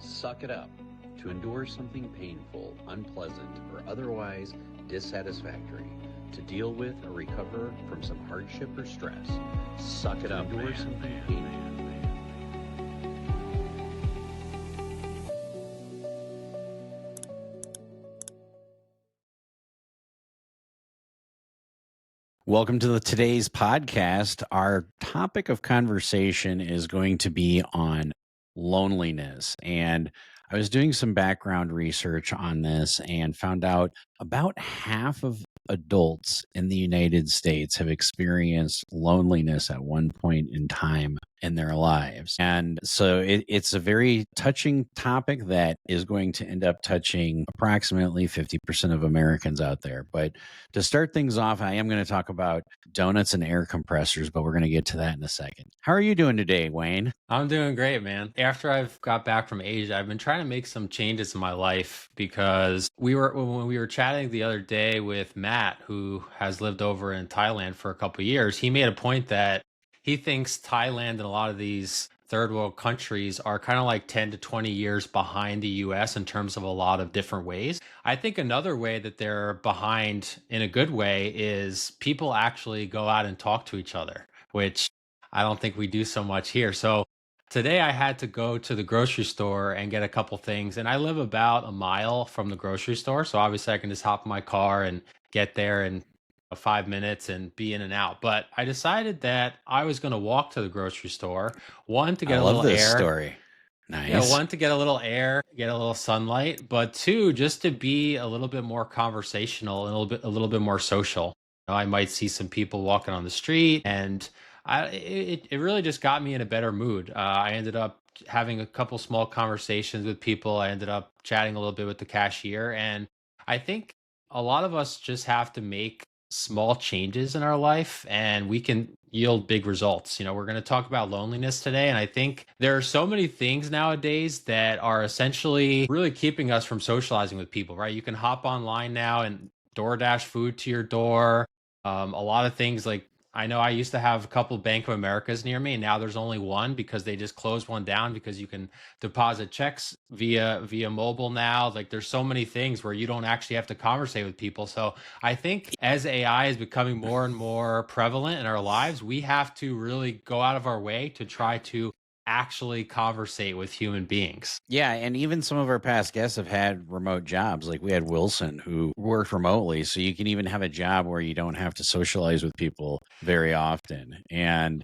Suck it up. To endure something painful, unpleasant, or otherwise dissatisfactory. To deal with or recover from some hardship or stress. Suck it up. Endure something painful. Welcome to today's podcast. Our topic of conversation is going to be on loneliness. And I was doing some background research on this and found out about half of adults in the United States have experienced loneliness at one point in time in their lives. And so it's a very touching topic that is going to end up touching approximately 50% of Americans out there. But to start things off, I am going to talk about donuts and air compressors, but we're going to get to that in a second. How are you doing today, Wayne? I'm doing great, man. After I've got back from Asia, I've been trying to make some changes in my life because when we were chatting the other day with Matt, who has lived over in Thailand for a couple of years. He made a point that he thinks Thailand and a lot of these third world countries are kind of like 10 to 20 years behind the US in terms of a lot of different ways. I think another way that they're behind in a good way is people actually go out and talk to each other, which I don't think we do so much here. So today I had to go to the grocery store and get a couple things, and I live about a mile from the grocery store, so obviously I can just hop in my car and get there in 5 minutes and be in and out. But I decided that I was going to walk to the grocery store, one to get I a love little this air. story. Nice. Yeah, one to get a little air, get a little sunlight, but two, just to be a little bit more conversational and a little bit more social. I might see some people walking on the street, and it really just got me in a better mood. I ended up having a couple small conversations with people. I ended up chatting a little bit with the cashier, and I think a lot of us just have to make small changes in our life and we can yield big results. We're going to talk about loneliness today. And I think there are so many things nowadays that are essentially really keeping us from socializing with people, right? You can hop online now and DoorDash food to your door. A lot of things like I know I used to have a couple Bank of Americas near me, and now there's only one because they just closed one down because you can deposit checks via mobile now. Like there's so many things where you don't actually have to conversate with people. So I think as AI is becoming more and more prevalent in our lives, we have to really go out of our way to try to actually conversate with human beings. Yeah, and even some of our past guests have had remote jobs. Like we had Wilson who worked remotely, so you can even have a job where you don't have to socialize with people very often. And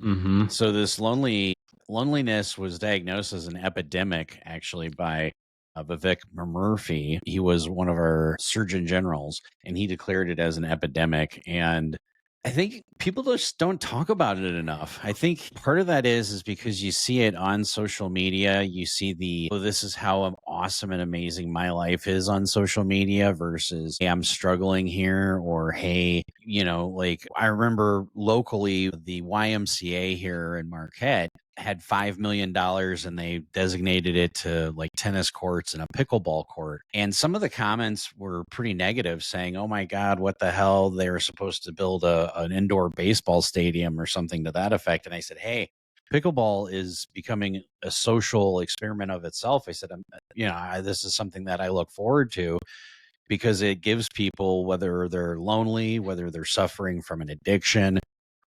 so this loneliness was diagnosed as an epidemic actually by Vivek Murthy. He was one of our surgeon generals, and he declared it as an epidemic. And I think people just don't talk about it enough. I think part of that is because you see it on social media. You see this is how awesome and amazing my life is on social media versus, hey, I'm struggling here, or hey, like I remember locally, the YMCA here in Marquette had $5 million and they designated it to like tennis courts and a pickleball court. And some of the comments were pretty negative, saying, oh my God, what the hell? They were supposed to build an indoor baseball stadium or something to that effect. And I said, hey, pickleball is becoming a social experiment of itself. I said, this is something that I look forward to because it gives people, whether they're lonely, whether they're suffering from an addiction,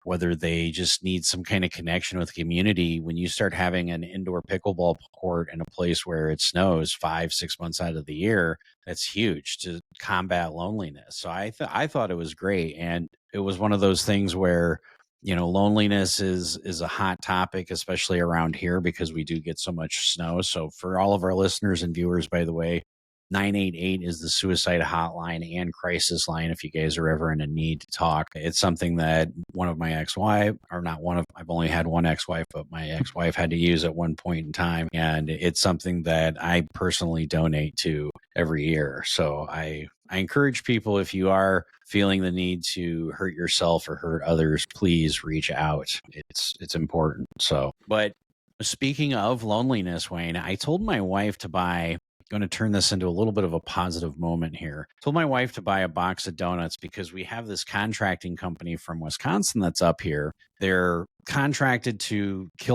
whether they just need some kind of connection with community. When you start having an indoor pickleball court in a place where it snows 5-6 months out of the year, that's huge to combat loneliness. So I thought it was great. And it was one of those things where, loneliness is a hot topic, especially around here because we do get so much snow. So for all of our listeners and viewers, by the way, 988 is the suicide hotline and crisis line if you guys are ever in a need to talk. It's something that one of my ex-wife, or not one of, I've only had one ex-wife, but my ex-wife had to use at one point in time. And it's something that I personally donate to every year. So I encourage people, if you are feeling the need to hurt yourself or hurt others, please reach out. It's important. So, but speaking of loneliness, Wayne, I told my wife to buy, going to turn this into a little bit of a positive moment here. Told my wife to buy a box of donuts because we have this contracting company from Wisconsin that's up here. They're contracted to cut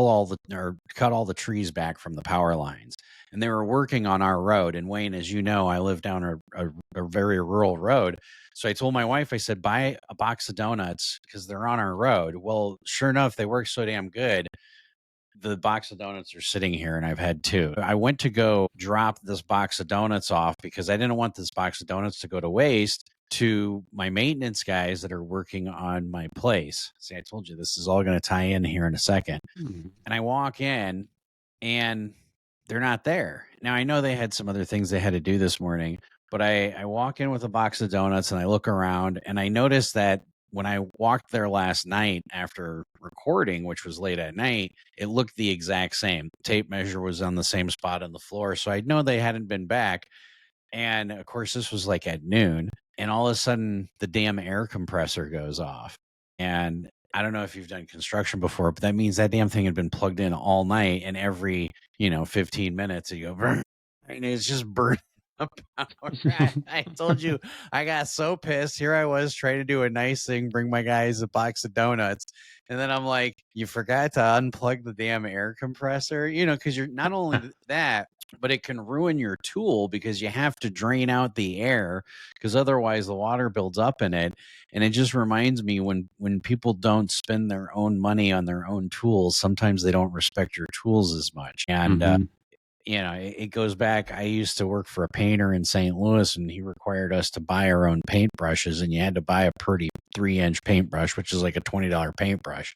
all the trees back from the power lines, and they were working on our road. And Wayne, as you know, I live down a very rural road. So I told my wife, I said, buy a box of donuts because they're on our road. Well, sure enough, they work so damn good. The box of donuts are sitting here, and I've had two. I went to go drop this box of donuts off because I didn't want this box of donuts to go to waste, to my maintenance guys that are working on my place. See, I told you this is all going to tie in here in a second. And I walk in and they're not there. Now, I know they had some other things they had to do this morning, but I walk in with a box of donuts and I look around and I notice that when I walked there last night after recording, which was late at night, it looked the exact same. Tape measure was on the same spot on the floor. So I know they hadn't been back. And of course, this was like at noon. And all of a sudden, the damn air compressor goes off. And I don't know if you've done construction before, but that means that damn thing had been plugged in all night. And every, 15 minutes, you go, and it's just burning up power. I told you, I got so pissed. Here I was trying to do a nice thing, bring my guys a box of donuts. And then I'm like, you forgot to unplug the damn air compressor, because you're not only that, but it can ruin your tool because you have to drain out the air because otherwise the water builds up in it. And it just reminds me when people don't spend their own money on their own tools, sometimes they don't respect your tools as much. And it goes back. I used to work for a painter in St. Louis, and he required us to buy our own paintbrushes, and you had to buy a pretty 3-inch paintbrush, which is like a $20 paintbrush,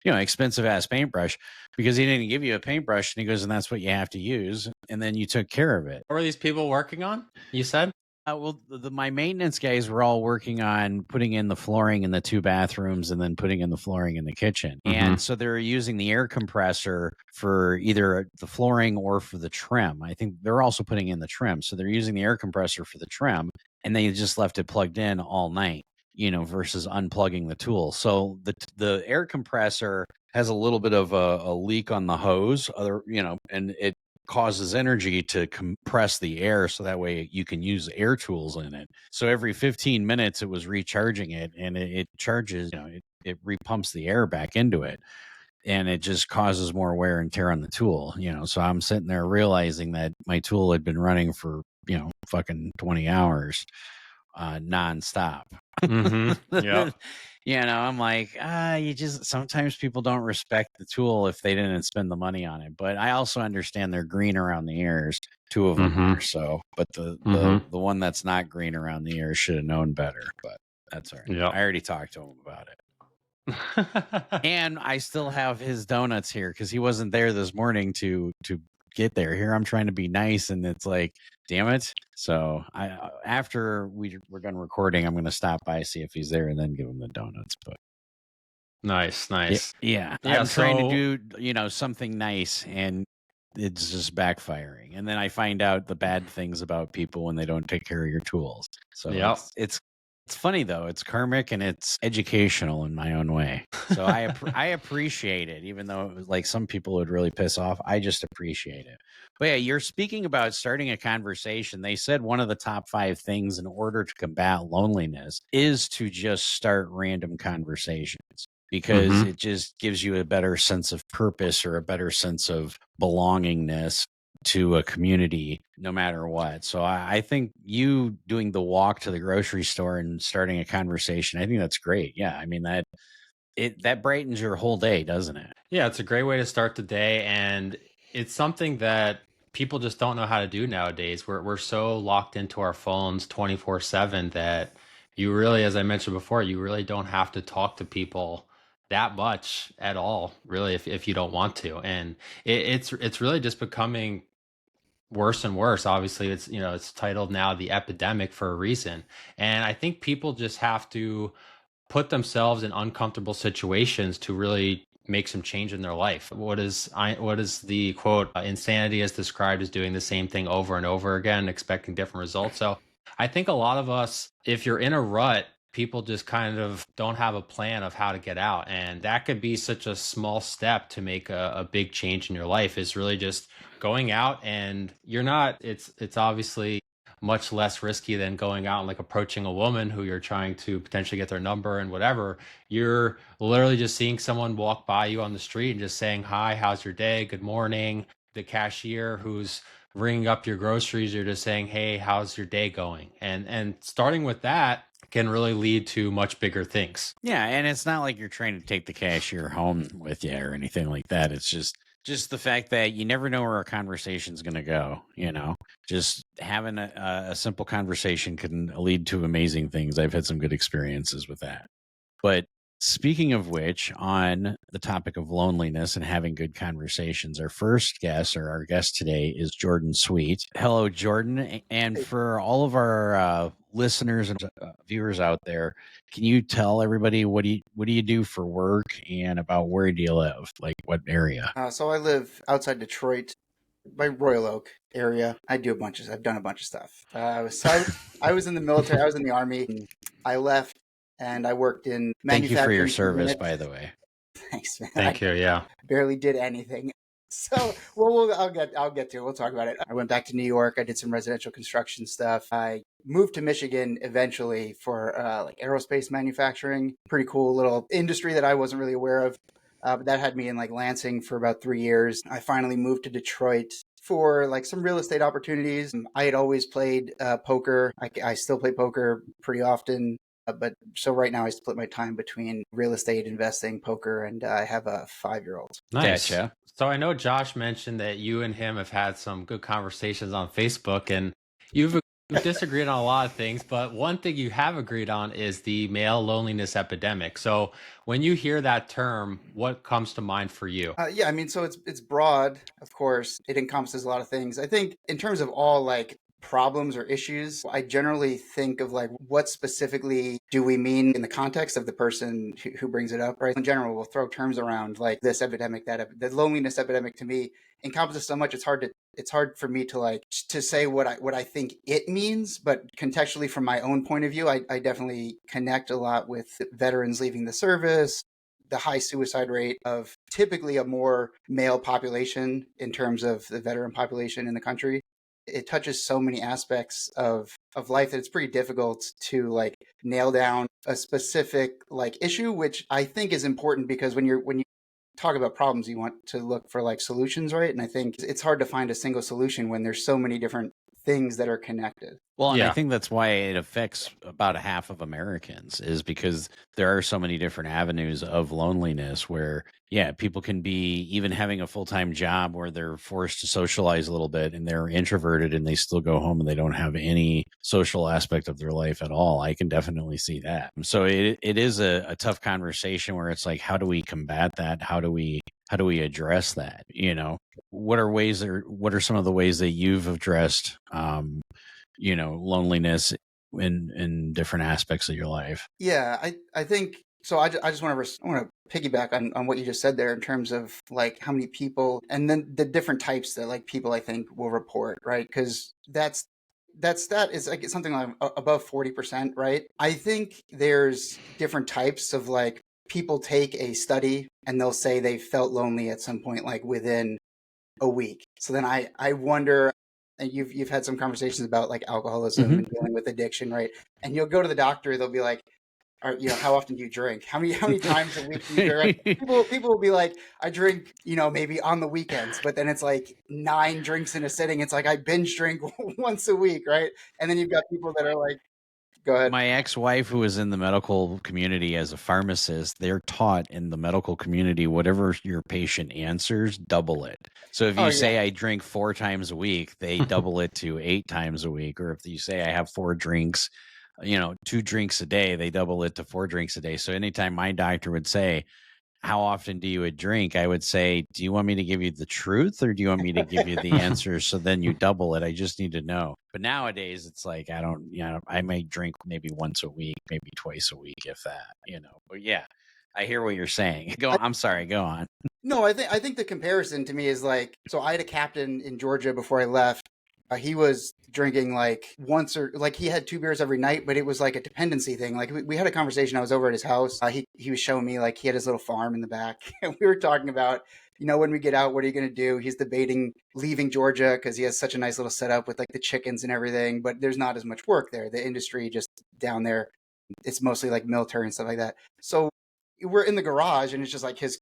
expensive ass paintbrush, because he didn't give you a paintbrush, and he goes, and that's what you have to use. And then you took care of it. What were these people working on, you said? Well, my maintenance guys were all working on putting in the flooring in the 2 bathrooms and then putting in the flooring in the kitchen. And so they're using the air compressor for either the flooring or for the trim. I think they're also putting in the trim. So they're using the air compressor for the trim, and they just left it plugged in all night, versus unplugging the tool. So the air compressor has a little bit of a leak on the hose, and it causes energy to compress the air so that way you can use air tools in it. So every 15 minutes it was recharging it, and it charges, it repumps the air back into it, and it just causes more wear and tear on the tool, So I'm sitting there realizing that my tool had been running for, fucking 20 hours nonstop. Yeah. I'm like, sometimes people don't respect the tool if they didn't spend the money on it. But I also understand they're green around the ears. 2 of them are. So, but the one that's not green around the ears should have known better. But that's all right. Yep. I already talked to him about it. And I still have his donuts here because he wasn't there this morning to get there. Here I'm trying to be nice, and it's like, damn it. So after we're done recording, I'm going to stop by, see if he's there, and then give him the donuts. But nice. Yeah. I'm trying to do something nice, and it's just backfiring. And then I find out the bad things about people when they don't take care of your tools. So it's funny though. It's karmic and it's educational in my own way. So I appreciate it, even though it was like some people would really piss off. I just appreciate it. But yeah, you're speaking about starting a conversation. They said one of the top 5 things in order to combat loneliness is to just start random conversations, because it just gives you a better sense of purpose or a better sense of belongingness to a community, no matter what. So I think you doing the walk to the grocery store and starting a conversation, I think that's great. Yeah. I mean, that brightens your whole day, doesn't it? Yeah, it's a great way to start the day. And it's something that people just don't know how to do nowadays. We're so locked into our phones 24/7 that you really, as I mentioned before, you really don't have to talk to people that much at all, really, if you don't want to. And it's really just becoming worse and worse. Obviously, it's titled now The Epidemic for a reason. And I think people just have to put themselves in uncomfortable situations to really make some change in their life. What is the quote? Insanity is described as doing the same thing over and over again, expecting different results. So I think a lot of us, if you're in a rut, people just kind of don't have a plan of how to get out. And that could be such a small step to make a big change in your life, is really just going out. And it's obviously much less risky than going out and like approaching a woman who you're trying to potentially get their number and whatever. You're literally just seeing someone walk by you on the street and just saying, "Hi, how's your day? Good morning." The cashier who's ringing up your groceries, you're just saying, "Hey, how's your day going?" And starting with that can really lead to much bigger things. Yeah, and it's not like you're trying to take the cashier home with you or anything like that. It's just the fact that you never know where a conversation's going to go, you know. Just having a simple conversation can lead to amazing things. I've had some good experiences with that. But speaking of which, on the topic of loneliness and having good conversations, our first guest or our guest today is Jordan Sweet. Hello, Jordan. And for all of our listeners and viewers out there, can you tell everybody what do you do for work and about where do you live? Like what area? So I live outside Detroit, by Royal Oak area. I've done a bunch of stuff. I was in the military. I was in the Army. And I left and I worked in Thank you for your manufacturing for a service, minute. by the way. Thanks, man. Thank you. Yeah. Barely did anything. So, I'll get to it. We'll talk about it. I went back to New York. I did some residential construction stuff. I moved to Michigan eventually for like aerospace manufacturing. Pretty cool little industry that I wasn't really aware of. But that had me in like Lansing for about 3 years. I finally moved to Detroit for like some real estate opportunities. I had always played poker. I still play poker pretty often. But so right now I split my time between real estate, investing, poker, and I have a 5-year-old. Nice. Gotcha. So I know Josh mentioned that you and him have had some good conversations on Facebook, and you've disagreed on a lot of things, but one thing you have agreed on is the male loneliness epidemic. So when you hear that term, what comes to mind for you? Yeah, I mean, so it's broad, of course. It encompasses a lot of things. I think in terms of all like problems or issues, I generally think of like what specifically do we mean in the context of the person who brings it up, right? In general, we'll throw terms around like this epidemic, the loneliness epidemic to me encompasses so much. It's hard for me to like to say what I think it means, but contextually from my own point of view, I definitely connect a lot with veterans leaving the service, the high suicide rate of typically a more male population in terms of the veteran population in the country. It touches so many aspects of life that it's pretty difficult to like nail down a specific like issue, which I think is important because when you talk about problems, you want to look for like solutions, right? And I think it's hard to find a single solution when there's so many different things that are connected. Well, and I Yeah. think that's why it affects about half of Americans is because there are so many different avenues of loneliness where, yeah, people can be even having a full-time job where they're forced to socialize a little bit and they're introverted and they still go home and they don't have any social aspect of their life at all. I can definitely see that. So it is a tough conversation where it's like, how do we combat that? How do we address that? You know, what are some of the ways that you've addressed loneliness in different aspects of your life? Yeah, I think so. I just want to piggyback on what you just said there in terms of like how many people and then the different types that like people I think will report, right? Because that stat is like something like above 40%, right? I think there's different types of like people take a study and they'll say they felt lonely at some point like within a week. So then I wonder, and you've had some conversations about like alcoholism and dealing with addiction, right? And you'll go to the doctor, they'll be like, how often do you drink? How many times a week do you drink? People will be like, I drink, maybe on the weekends, but then it's like 9 drinks in a sitting. It's like I binge drink once a week, right? And then you've got people that are like, go ahead. My ex-wife, who was in the medical community as a pharmacist, they're taught in the medical community, whatever your patient answers, double it. So if you say I drink 4 times a week, they double it to 8 times a week. Or if you say I have 4 drinks, 2 drinks a day, they double it to 4 drinks a day. So anytime my doctor would say, how often do you drink? I would say, do you want me to give you the truth or do you want me to give you the answers? So then you double it. I just need to know. But nowadays it's like, I don't, I may drink maybe once a week, maybe twice a week, if that, but yeah, I hear what you're saying. I'm sorry, go on. No, I think the comparison to me is like, so I had a captain in Georgia before I left. He was drinking like once or like he had 2 beers every night, but it was like a dependency thing. Like we had a conversation. I was over at his house. He was showing me like he had his little farm in the back, and we were talking about when we get out, what are you going to do? He's debating leaving Georgia because he has such a nice little setup with like the chickens and everything, but there's not as much work there. The industry just down there, it's mostly like military and stuff like that. So we're in the garage and it's just like his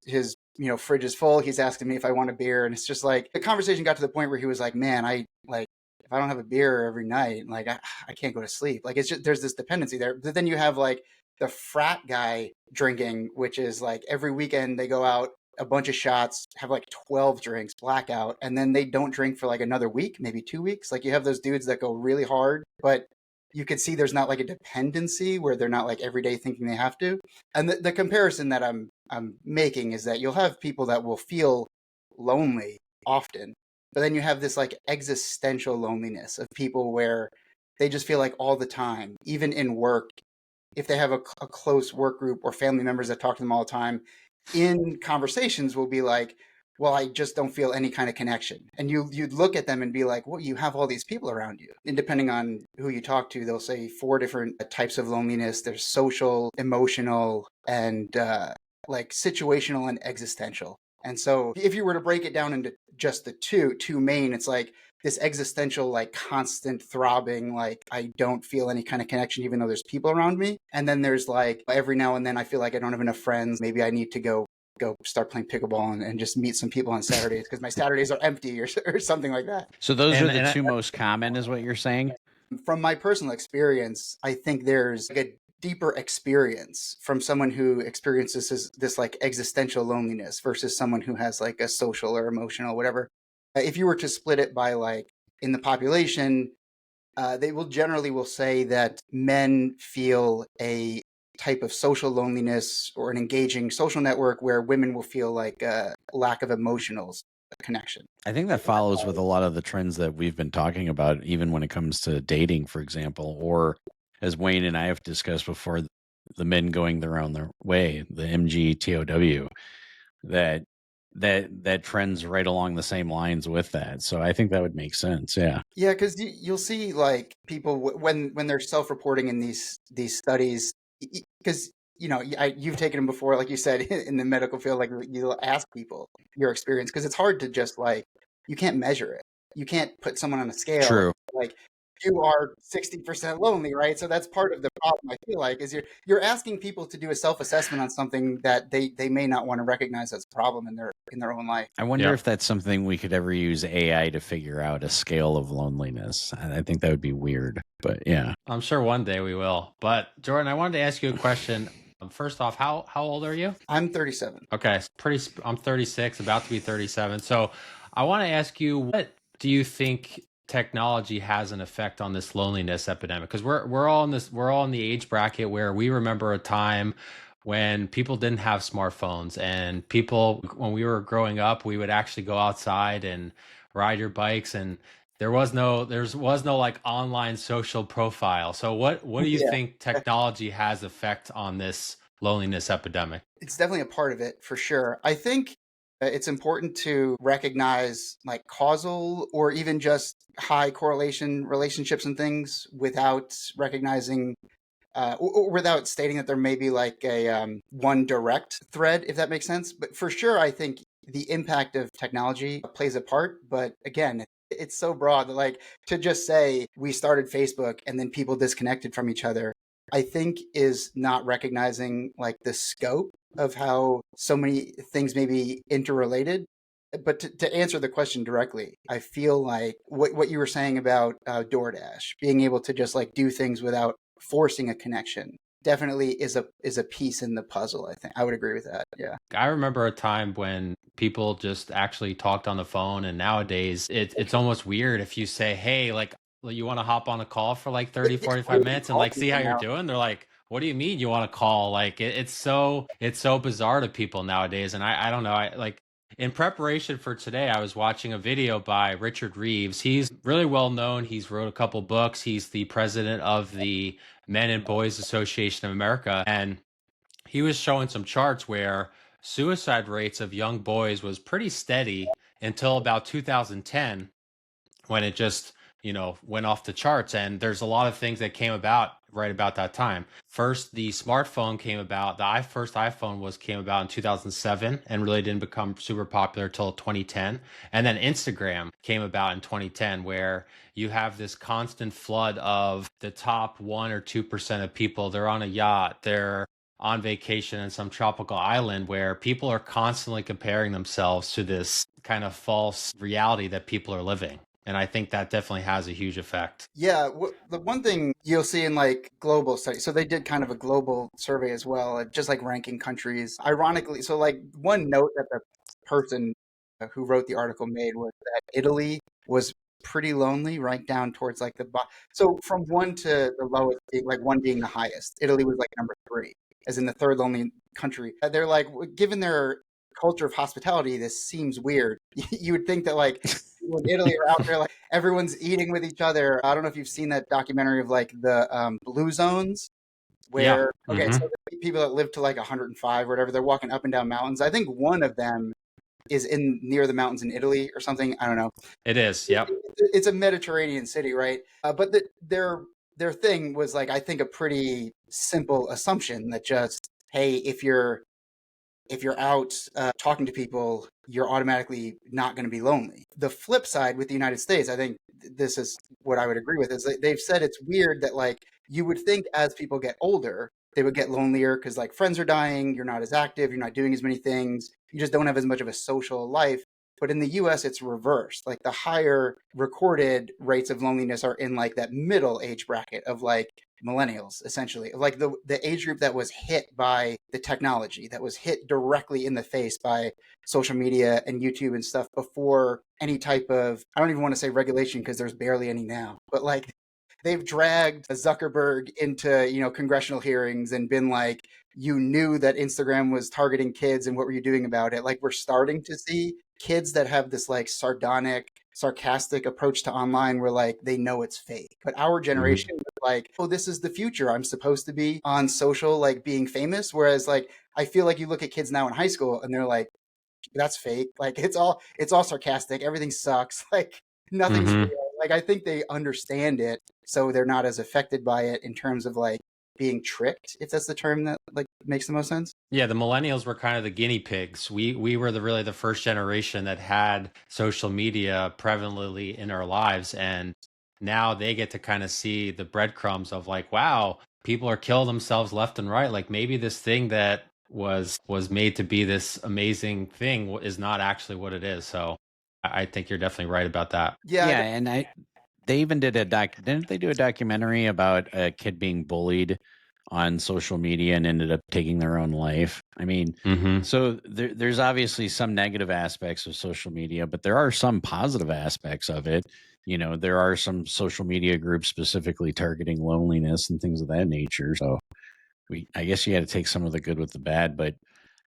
fridge is full. He's asking me if I want a beer, and it's just like the conversation got to the point where he was like, man, I like, if I don't have a beer every night, like I can't go to sleep. Like, it's just, there's this dependency there. But then you have like the frat guy drinking, which is like every weekend they go out, a bunch of shots, have like 12 drinks, blackout, and then they don't drink for like another week, maybe 2 weeks. Like, you have those dudes that go really hard, but you could see there's not like a dependency where they're not like every day thinking they have to. And the comparison that I'm making is that you'll have people that will feel lonely often, but then you have this like existential loneliness of people where they just feel like all the time, even in work, if they have a close work group or family members that talk to them all the time, in conversations will be like, well, I just don't feel any kind of connection. And you'd look at them and be like, well, you have all these people around you. And depending on who you talk to, they'll say 4 different types of loneliness. There's social, emotional, and like situational and existential. And so if you were to break it down into just the two main, it's like this existential, like constant throbbing, like I don't feel any kind of connection, even though there's people around me. And then there's like every now and then I feel like I don't have enough friends. Maybe I need to go start playing pickleball and just meet some people on Saturdays because my Saturdays are empty or something like that. So those are the two most common, is what you're saying? From my personal experience, I think there's like a deeper experience from someone who experiences this like existential loneliness versus someone who has like a social or emotional, whatever. If you were to split it by like in the population, they will generally will say that men feel a type of social loneliness or an engaging social network, where women will feel like a lack of emotional connection. I think that follows with a lot of the trends that we've been talking about, even when it comes to dating, for example, or as Wayne and I have discussed before, the men going their own way, the MGTOW, that trends right along the same lines with that. So I think that would make sense. Yeah. Yeah, because you'll see like people when they're self-reporting in these studies, because you've taken them before, like you said, in the medical field, like you'll ask people your experience, because it's hard to just like, you can't measure it. You can't put someone on a scale. True. Like, you are 60% lonely, right? So that's part of the problem, I feel like, is you're asking people to do a self-assessment on something that they may not want to recognize as a problem in their own life. I wonder if that's something we could ever use AI to figure out, a scale of loneliness. I think that would be weird, but yeah. I'm sure one day we will. But Jordan, I wanted to ask you a question. First off, how old are you? I'm 37. Okay, I'm 36, about to be 37. So I want to ask you, what do you think technology has an effect on this loneliness epidemic? Because we're all in the age bracket where we remember a time when people didn't have smartphones, and people, when we were growing up, we would actually go outside and ride your bikes, and there was no like online social profile. So what do you think technology has effect on this loneliness epidemic? It's definitely a part of it, for sure. I think it's important to recognize like causal or even just high correlation relationships and things without recognizing or without stating that there may be like a one direct thread, if that makes sense. But for sure, I think the impact of technology plays a part. But again, it's so broad that like to just say we started Facebook and then people disconnected from each other, I think is not recognizing like the scope of how so many things may be interrelated. But to answer the question directly, I feel like what you were saying about DoorDash, being able to just like do things without forcing a connection, definitely is a piece in the puzzle. I think I would agree with that. Yeah. I remember a time when people just actually talked on the phone, and nowadays it's almost weird if you say, hey, like, you want to hop on a call for like 30, 45 minutes and like see how you're doing? They're like, what do you mean you want to call? Like, it's so bizarre to people nowadays. And I don't know. I like, in preparation for today, I was watching a video by Richard Reeves. He's really well known. He's wrote a couple books. He's the president of the Men and Boys Association of America. And he was showing some charts where suicide rates of young boys was pretty steady until about 2010, when it just went off the charts. And there's a lot of things that came about right about that time. First, the smartphone came about. The first iPhone came about in 2007 and really didn't become super popular till 2010. And then Instagram came about in 2010, where you have this constant flood of the top 1 or 2% of people. They're on a yacht. They're on vacation in some tropical island where people are constantly comparing themselves to this kind of false reality that people are living. And I think that definitely has a huge effect. Yeah, the one thing you'll see in like global studies, so they did kind of a global survey as well, just like ranking countries. Ironically, so like one note that the person who wrote the article made was that Italy was pretty lonely, right down towards like the bottom. So from one to the lowest, like one being the highest, Italy was like number three, as in the third lonely country. They're like, given their culture of hospitality, this seems weird. You would think that like people in Italy are out there like everyone's eating with each other. I don't know if you've seen that documentary of like the blue zones Yeah. where okay, so the people that live to like 105 or whatever, they're walking up and down mountains. I think one of them is in near the mountains in Italy or something. I don't know. It is. Yep. It's a Mediterranean city, right? But their thing was like I think a pretty simple assumption that just hey, if you're out talking to people, you're automatically not going to be lonely. The flip side with the United States, I think this is what I would agree with, is that they've said it's weird that like you would think as people get older, they would get lonelier because like friends are dying, you're not as active, you're not doing as many things, you just don't have as much of a social life. But in the US, it's reversed. Like the higher recorded rates of loneliness are in like that middle age bracket of like millennials, essentially, like the age group that was hit by the technology, that was hit directly in the face by social media and YouTube and stuff before any type of, I don't even want to say regulation because there's barely any now, but like they've dragged Zuckerberg into, congressional hearings and been like, you knew that Instagram was targeting kids and what were you doing about it? Like we're starting to see kids that have this like sardonic, sarcastic approach to online where like they know it's fake. But our generation was like, oh, this is the future. I'm supposed to be on social, like being famous. Whereas like I feel like you look at kids now in high school and they're like, that's fake. Like it's all sarcastic. Everything sucks. Like nothing's real. Like I think they understand it, so they're not as affected by it in terms of like being tricked, if that's the term that like makes the most sense. Yeah, the millennials were kind of the guinea pigs. We were really the first generation that had social media prevalently in our lives, and now they get to kind of see the breadcrumbs of like, wow, people are killing themselves left and right. Like maybe this thing that was made to be this amazing thing is not actually what it is. So I think you're definitely right about that. Yeah, Yeah, and they even didn't they do a documentary about a kid being bullied on social media and ended up taking their own life? I mean, so there's obviously some negative aspects of social media, but there are some positive aspects of it. There are some social media groups specifically targeting loneliness and things of that nature. So I guess you got to take some of the good with the bad, but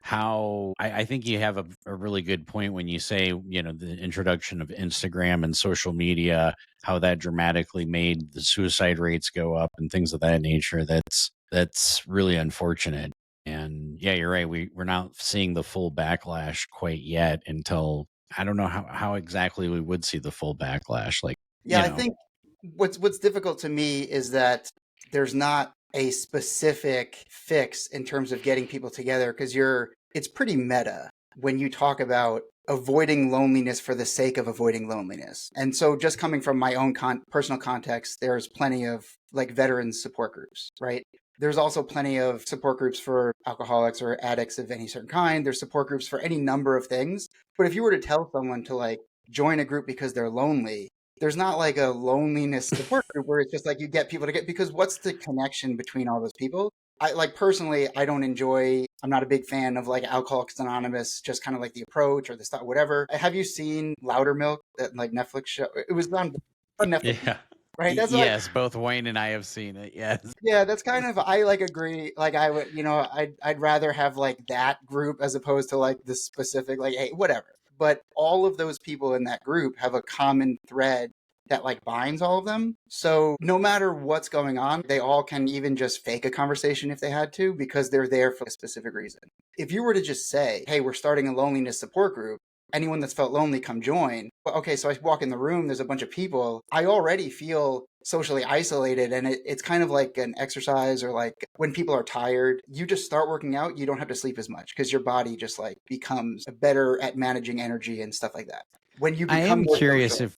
I think you have a really good point when you say, the introduction of Instagram and social media, how that dramatically made the suicide rates go up and things of that nature. That's really unfortunate. And yeah, you're right. We're not seeing the full backlash quite yet until I don't know how exactly we would see the full backlash. Like, yeah, I think what's difficult to me is that there's not a specific fix in terms of getting people together because it's pretty meta when you talk about avoiding loneliness for the sake of avoiding loneliness. And so just coming from my own personal context, there's plenty of like veterans support groups, right? There's also plenty of support groups for alcoholics or addicts of any certain kind. There's support groups for any number of things. But if you were to tell someone to like join a group because they're lonely, there's not like a loneliness support group where it's just like you get people to get, because what's the connection between all those people? I like personally, I'm not a big fan of like Alcoholics Anonymous, just kind of like the approach or the stuff, whatever. Have you seen Louder Milk, that like Netflix show? It was on Netflix, Yeah. right? That's like, yes, both Wayne and I have seen it. Yes. yeah, that's kind of, I like agree. Like I would, I'd rather have like that group as opposed to like the specific, like, hey, whatever. But all of those people in that group have a common thread that like binds all of them. So no matter what's going on, they all can even just fake a conversation if they had to, because they're there for a specific reason. If you were to just say, hey, we're starting a loneliness support group, anyone that's felt lonely, come join. But okay, so I walk in the room, there's a bunch of people. I already feel socially isolated, and it's kind of like an exercise, or like when people are tired, you just start working out, you don't have to sleep as much because your body just like becomes better at managing energy and stuff like that. When you I become am more curious social.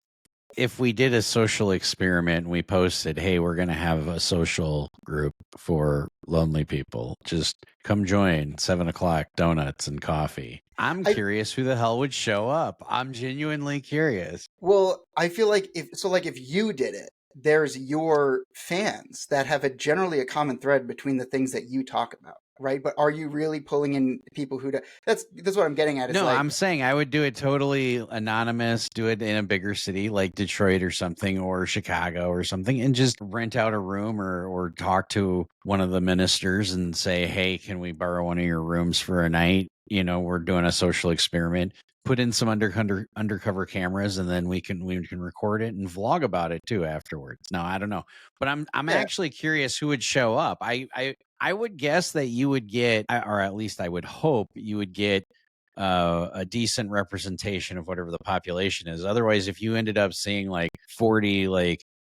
if we did a social experiment and we posted, hey, we're going to have a social group for lonely people. Just come join, 7 o'clock, donuts and coffee. I'm I curious who the hell would show up. I'm genuinely curious. Well, I feel like if you did it, there's your fans that have generally a common thread between the things that you talk about, right? But are you really pulling in people who do, that's what I'm getting at. Is No, like, I'm saying I would do it totally anonymous, do it in a bigger city like Detroit or something, or Chicago or something, and just rent out a room, or talk to one of the ministers and say, hey, can we borrow one of your rooms for a night? We're doing a social experiment. Put in some undercover cameras, and then we can record it and vlog about it too afterwards. No, I don't know, but I'm yeah, actually curious who would show up. I would guess that you would get, or at least I would hope you would get a decent representation of whatever the population is. Otherwise, if you ended up seeing like 40,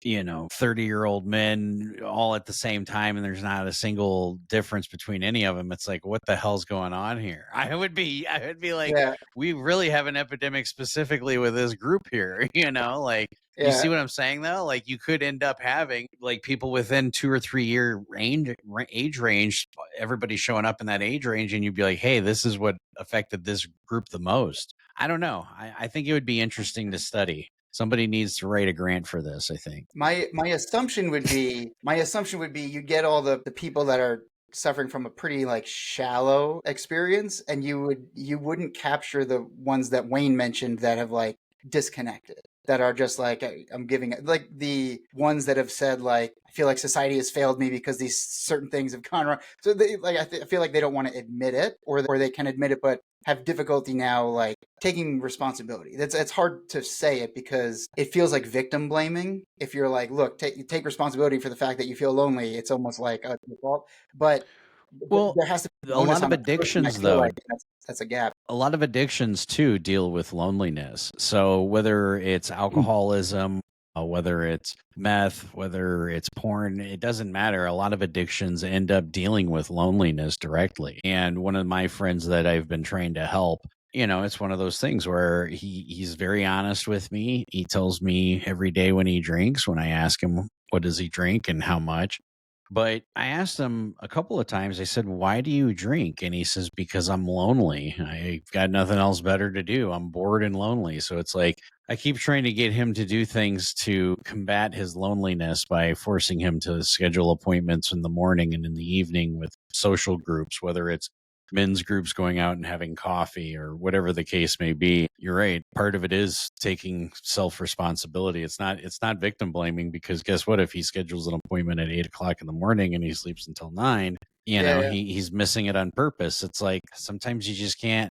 30-year-old men all at the same time, and there's not a single difference between any of them, it's like, what the hell's going on here? I would be like, yeah, we really have an epidemic specifically with this group here, like, you yeah, see what I'm saying though? Like, you could end up having like people within 2 or 3 year age range, everybody showing up in that age range, and you'd be like, hey, this is what affected this group the most. I don't know. I think it would be interesting to study. Somebody needs to write a grant for this, I think. My assumption would be you get all the people that are suffering from a pretty like shallow experience, and you wouldn't capture the ones that Wayne mentioned that have like disconnected, that are just like, I'm giving it, like the ones that have said like, I feel like society has failed me because these certain things have gone wrong. So they like, I feel like they don't want to admit it, or they can admit it but have difficulty now like taking responsibility. It's hard to say it because it feels like victim blaming. If you're like, look, take responsibility for the fact that you feel lonely, it's almost like, oh, it's your fault. But Well, there has to be a onus lot on of the person. I addictions, feel though, like that's a gap. a lot of addictions too deal with loneliness. So whether it's alcoholism, whether it's meth, whether it's porn, it doesn't matter. A lot of addictions end up dealing with loneliness directly. And one of my friends that I've been trained to help, it's one of those things where he's very honest with me. He tells me every day when he drinks, when I ask him what does he drink and how much. But I asked him a couple of times, I said, why do you drink? And he says, because I'm lonely. I've got nothing else better to do. I'm bored and lonely. So it's like, I keep trying to get him to do things to combat his loneliness by forcing him to schedule appointments in the morning and in the evening with social groups, whether it's men's groups going out and having coffee or whatever the case may be. You're right. Part of it is taking self-responsibility. It's not victim blaming, because guess what? If he schedules an appointment at 8 o'clock in the morning and he sleeps until 9, Yeah, he's missing it on purpose. It's like, sometimes you can't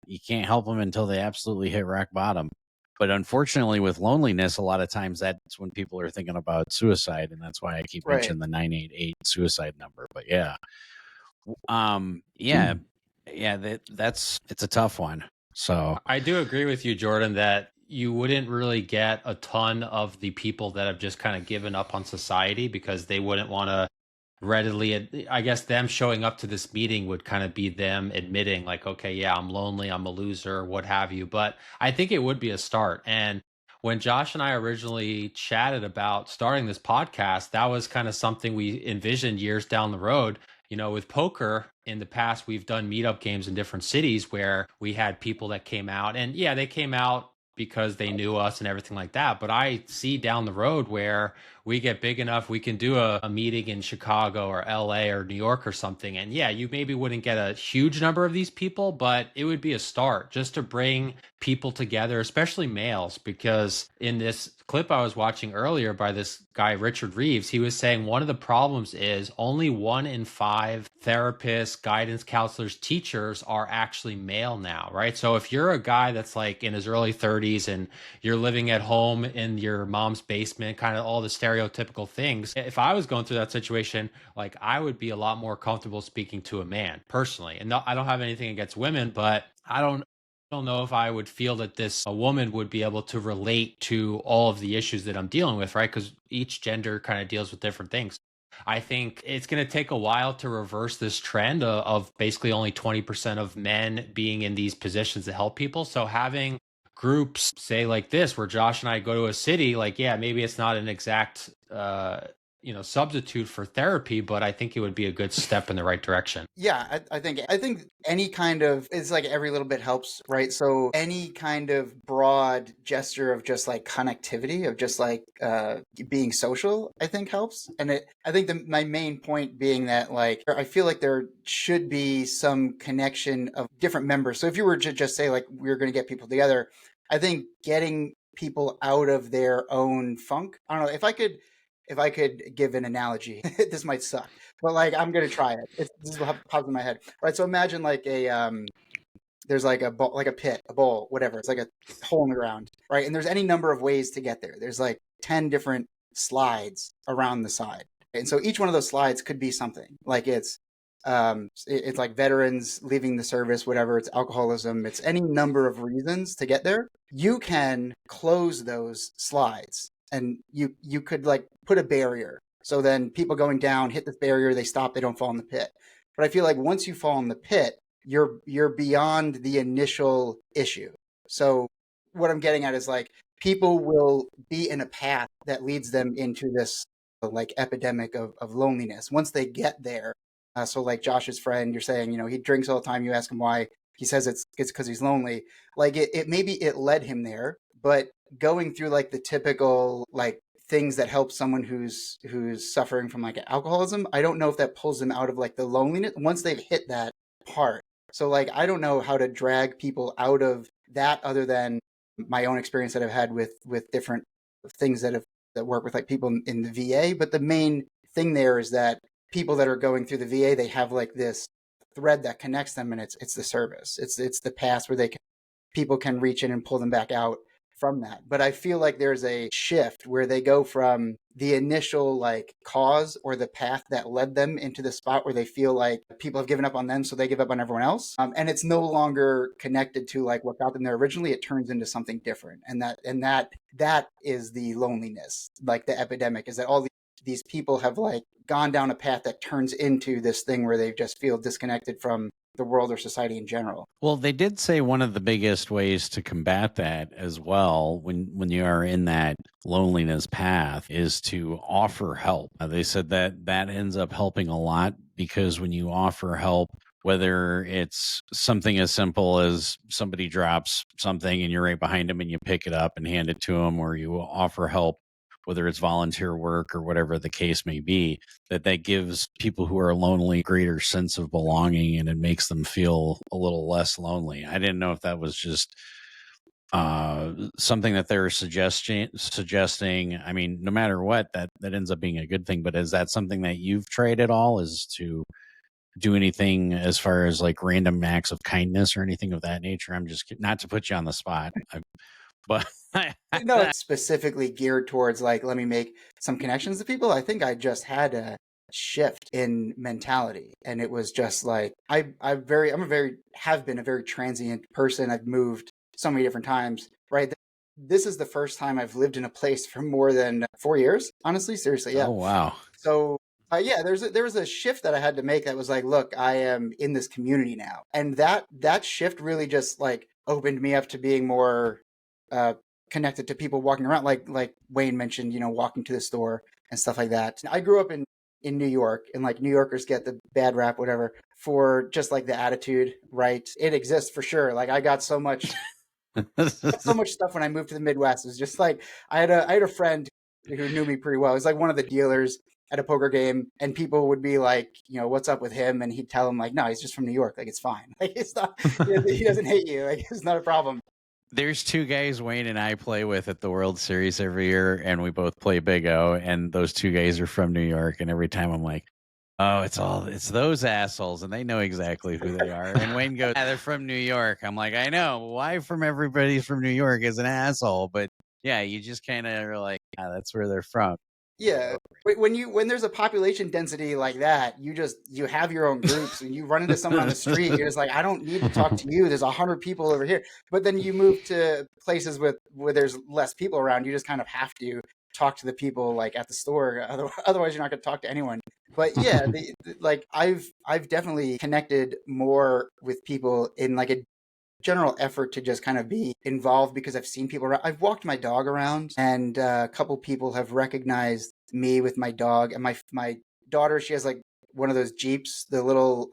help them until they absolutely hit rock bottom. But unfortunately, with loneliness, a lot of times that's when people are thinking about suicide. And that's why I keep right. mentioning the 988 suicide number. But yeah. Yeah, yeah, it's a tough one. So I do agree with you, Jordan, that you wouldn't really get a ton of the people that have just kind of given up on society because they wouldn't want to readily, I guess them showing up to this meeting would kind of be them admitting like, okay, yeah, I'm lonely, I'm a loser, what have you. But I think it would be a start. And when Josh and I originally chatted about starting this podcast, that was kind of something we envisioned years down the road. With poker in the past, we've done meetup games in different cities where we had people that came out, and yeah, they came out because they knew us and everything like that. But I see down the road where we get big enough, we can do a meeting in Chicago or LA or New York or something. And yeah, you maybe wouldn't get a huge number of these people, but it would be a start just to bring people together, especially males, because in this clip I was watching earlier by this guy, Richard Reeves, he was saying one of the problems is only 1 in 5 therapists, guidance counselors, teachers are actually male now, right? So if you're a guy that's like in his early 30s and you're living at home in your mom's basement, kind of all the stereotypical things. If I was going through that situation, like I would be a lot more comfortable speaking to a man personally. And no, I don't have anything against women, but I don't don't know if I would feel that this a woman would be able to relate to all of the issues that I'm dealing with, right? Because each gender kind of deals with different things. I think it's going to take a while to reverse this trend of basically only 20% of men being in these positions to help people. So having groups say like this, where Josh and I go to a city, like, yeah, maybe it's not an exact substitute for therapy, but I think it would be a good step in the right direction. Yeah, I think any kind of, it's like every little bit helps, right? So any kind of broad gesture of just like connectivity, of just like being social, I think helps. And I think my main point being that like I feel like there should be some connection of different members. So if you were to just say like we're going to get people together, I think getting people out of their own funk. I don't know if I could give an analogy. This might suck, but like I'm gonna try it. This is what pops in my head. Right. So imagine like there's like a bowl, like a pit, a bowl, whatever. It's like a hole in the ground, right? And there's any number of ways to get there. There's like 10 different slides around the side, and so each one of those slides could be something. Like it's like veterans leaving the service, whatever. It's alcoholism. It's any number of reasons to get there. You can close those slides, and you could like put a barrier. So then people going down hit this barrier, they stop, they don't fall in the pit. But I feel like once you fall in the pit, you're beyond the initial issue. So what I'm getting at is like people will be in a path that leads them into this like epidemic of loneliness once they get there. So like Josh's friend, you're saying, he drinks all the time. You ask him why. He says it's because he's lonely. Like it maybe it led him there, but going through like the typical like things that help someone who's suffering from like alcoholism, I don't know if that pulls them out of like the loneliness once they've hit that part. So like I don't know how to drag people out of that other than my own experience that I've had with different things that work with like people in the VA. But the main thing there is that people that are going through the VA, they have like this thread that connects them, and it's the service. It's the past where people can reach in and pull them back out from that. But I feel like there's a shift where they go from the initial like cause or the path that led them into the spot where they feel like people have given up on them, so they give up on everyone else. And it's no longer connected to like what got them there originally. It turns into something different, and that is the loneliness. Like the epidemic is that all these people have like gone down a path that turns into this thing where they just feel disconnected from the world or society in general. Well, they did say one of the biggest ways to combat that as well when you are in that loneliness path is to offer help. They said that ends up helping a lot because when you offer help, whether it's something as simple as somebody drops something and you're right behind them and you pick it up and hand it to them, or you offer help, whether it's volunteer work or whatever the case may be, that gives people who are lonely a greater sense of belonging, and it makes them feel a little less lonely. I didn't know if that was just something that they're suggesting. I mean, no matter what, that ends up being a good thing. But is that something that you've tried at all, is to do anything as far as like random acts of kindness or anything of that nature? I'm just not to put you on the spot, but no, it's specifically geared towards like, let me make some connections to people. I think I just had a shift in mentality, and it was just like have been a very transient person. I've moved so many different times, right? This is the first time I've lived in a place for more than 4 years, honestly. Seriously. Yeah. Oh, wow. So yeah, there was a shift that I had to make that was like, look, I am in this community now, and that shift really just like opened me up to being more connected to people walking around, like Wayne mentioned, walking to the store and stuff like that. I grew up in New York, and like New Yorkers get the bad rap, whatever, for just like the attitude, right? It exists for sure. Like I got so much stuff when I moved to the Midwest. It was just like I had a friend who knew me pretty well. He was like one of the dealers at a poker game, and people would be like, what's up with him? And he'd tell them like, no, he's just from New York. Like it's fine. Like it's not. He doesn't hate you. Like it's not a problem. There's two guys Wayne and I play with at the World Series every year, and we both play Big O, and those two guys are from New York. And every time I'm like, oh, it's those assholes, and they know exactly who they are. And Wayne goes, yeah, they're from New York. I'm like, I know. Why from everybody's from New York is an asshole? But yeah, you just kind of are like, yeah, that's where they're from. Yeah. When there's a population density like that, you have your own groups. When you run into someone on the street, you're just like, I don't need to talk to you. There's 100 people over here. But then you move to places where there's less people around. You just kind of have to talk to the people like at the store. Otherwise, you're not going to talk to anyone. But yeah, like I've definitely connected more with people in like a general effort to just kind of be involved because I've seen people around. I've walked my dog around, and a couple people have recognized me with my dog. And my daughter, she has like one of those Jeeps, the little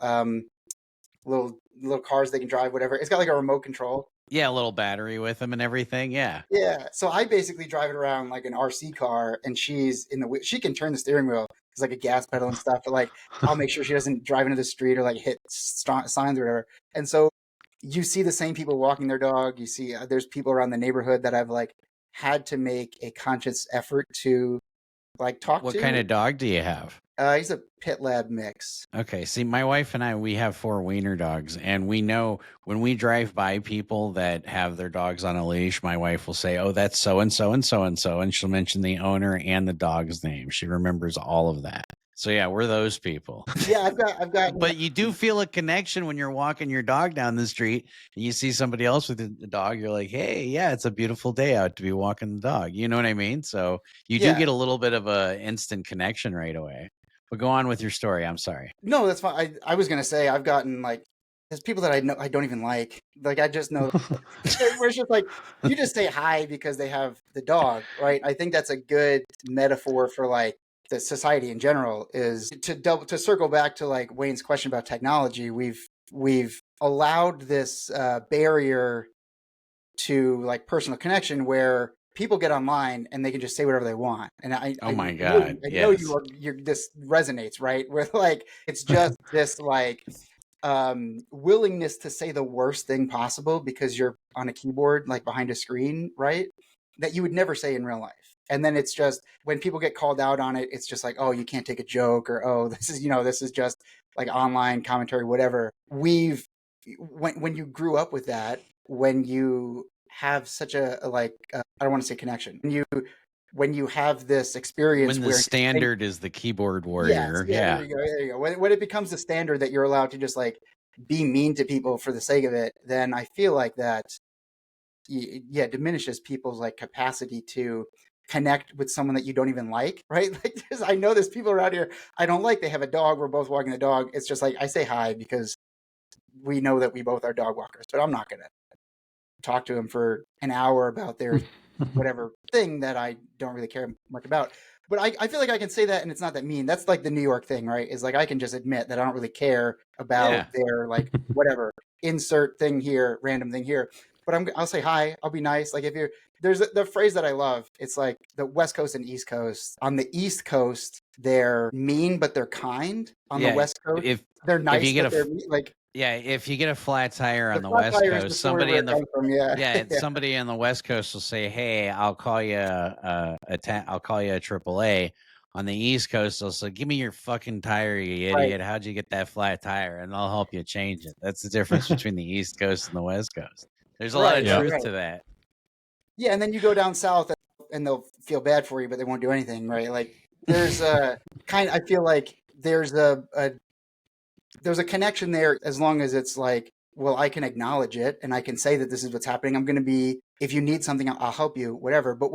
cars they can drive, whatever. It's got like a remote control. Yeah, a little battery with them and everything. Yeah. Yeah, so I basically drive it around like an RC car, and she's in the she can turn the steering wheel. It's like a gas pedal and stuff, but like I'll make sure she doesn't drive into the street or like hit signs or whatever. And so you see the same people walking their dog. You see there's people around the neighborhood that I've like had to make a conscious effort to like talk What to. kind of dog do you have? He's a pit lab mix. Okay. See, my wife and I, we have 4 wiener dogs, and we know when we drive by people that have their dogs on a leash, my wife will say, "Oh, that's so and so and so and so," and she'll mention the owner and the dog's name. She remembers all of that. So yeah, we're those people. Yeah, I've got. But you do feel a connection when you're walking your dog down the street and you see somebody else with the dog. You're like, hey, yeah, it's a beautiful day out to be walking the dog. You know what I mean? So you do get a little bit of a instant connection right away. But go on with your story. I'm sorry. No, that's fine. I was gonna say I've gotten like there's people that I know I don't even like. Like I just know where it's just like you just say hi because they have the dog, right? I think that's a good metaphor for like the society in general is to circle back to like Wayne's question about technology. We've allowed this barrier to like personal connection where people get online and they can just say whatever they want. And oh my God, I know this resonates, right? Where like it's just this like willingness to say the worst thing possible because you're on a keyboard like behind a screen, right? That you would never say in real life. And then it's just when people get called out on it, it's just like, oh, you can't take a joke, or oh, this is just like online commentary, whatever. When you grew up with that, when you have such a like I don't want to say connection, when you have this experience when the standard is the keyboard warrior. There you go. When it becomes the standard that you're allowed to just like be mean to people for the sake of it, then I feel like that diminishes people's like capacity to connect with someone that you don't even like, right? Like I know there's people around here I don't like. They have a dog. We're both walking the dog. It's just like I say hi because we know that we both are dog walkers, but I'm not going to talk to them for an hour about their whatever thing that I don't really care much about. But I feel like I can say that and it's not that mean. That's like the New York thing, right? Is like I can just admit that I don't really care about their like whatever insert thing here, random thing here. But I'll say hi. I'll be nice. Like there's the phrase that I love. It's like the West Coast and East Coast. On the East Coast, they're mean but they're kind. On the West Coast, they're nice but they're mean. Like if you get a flat tire on the West Coast, somebody in the somebody in the West Coast will say, "Hey, I'll call you a AAA." On the East Coast, they'll say, "Give me your fucking tire, you idiot! How'd you get that flat tire?" And they'll help you change it. That's the difference between the East Coast and the West Coast. There's a lot of truth to that. Yeah, and then you go down south and they'll feel bad for you, but they won't do anything, right? Like there's a I feel like there's a connection there as long as it's like, well, I can acknowledge it and I can say that this is what's happening. I'm going to be, if you need something, I'll help you, whatever. But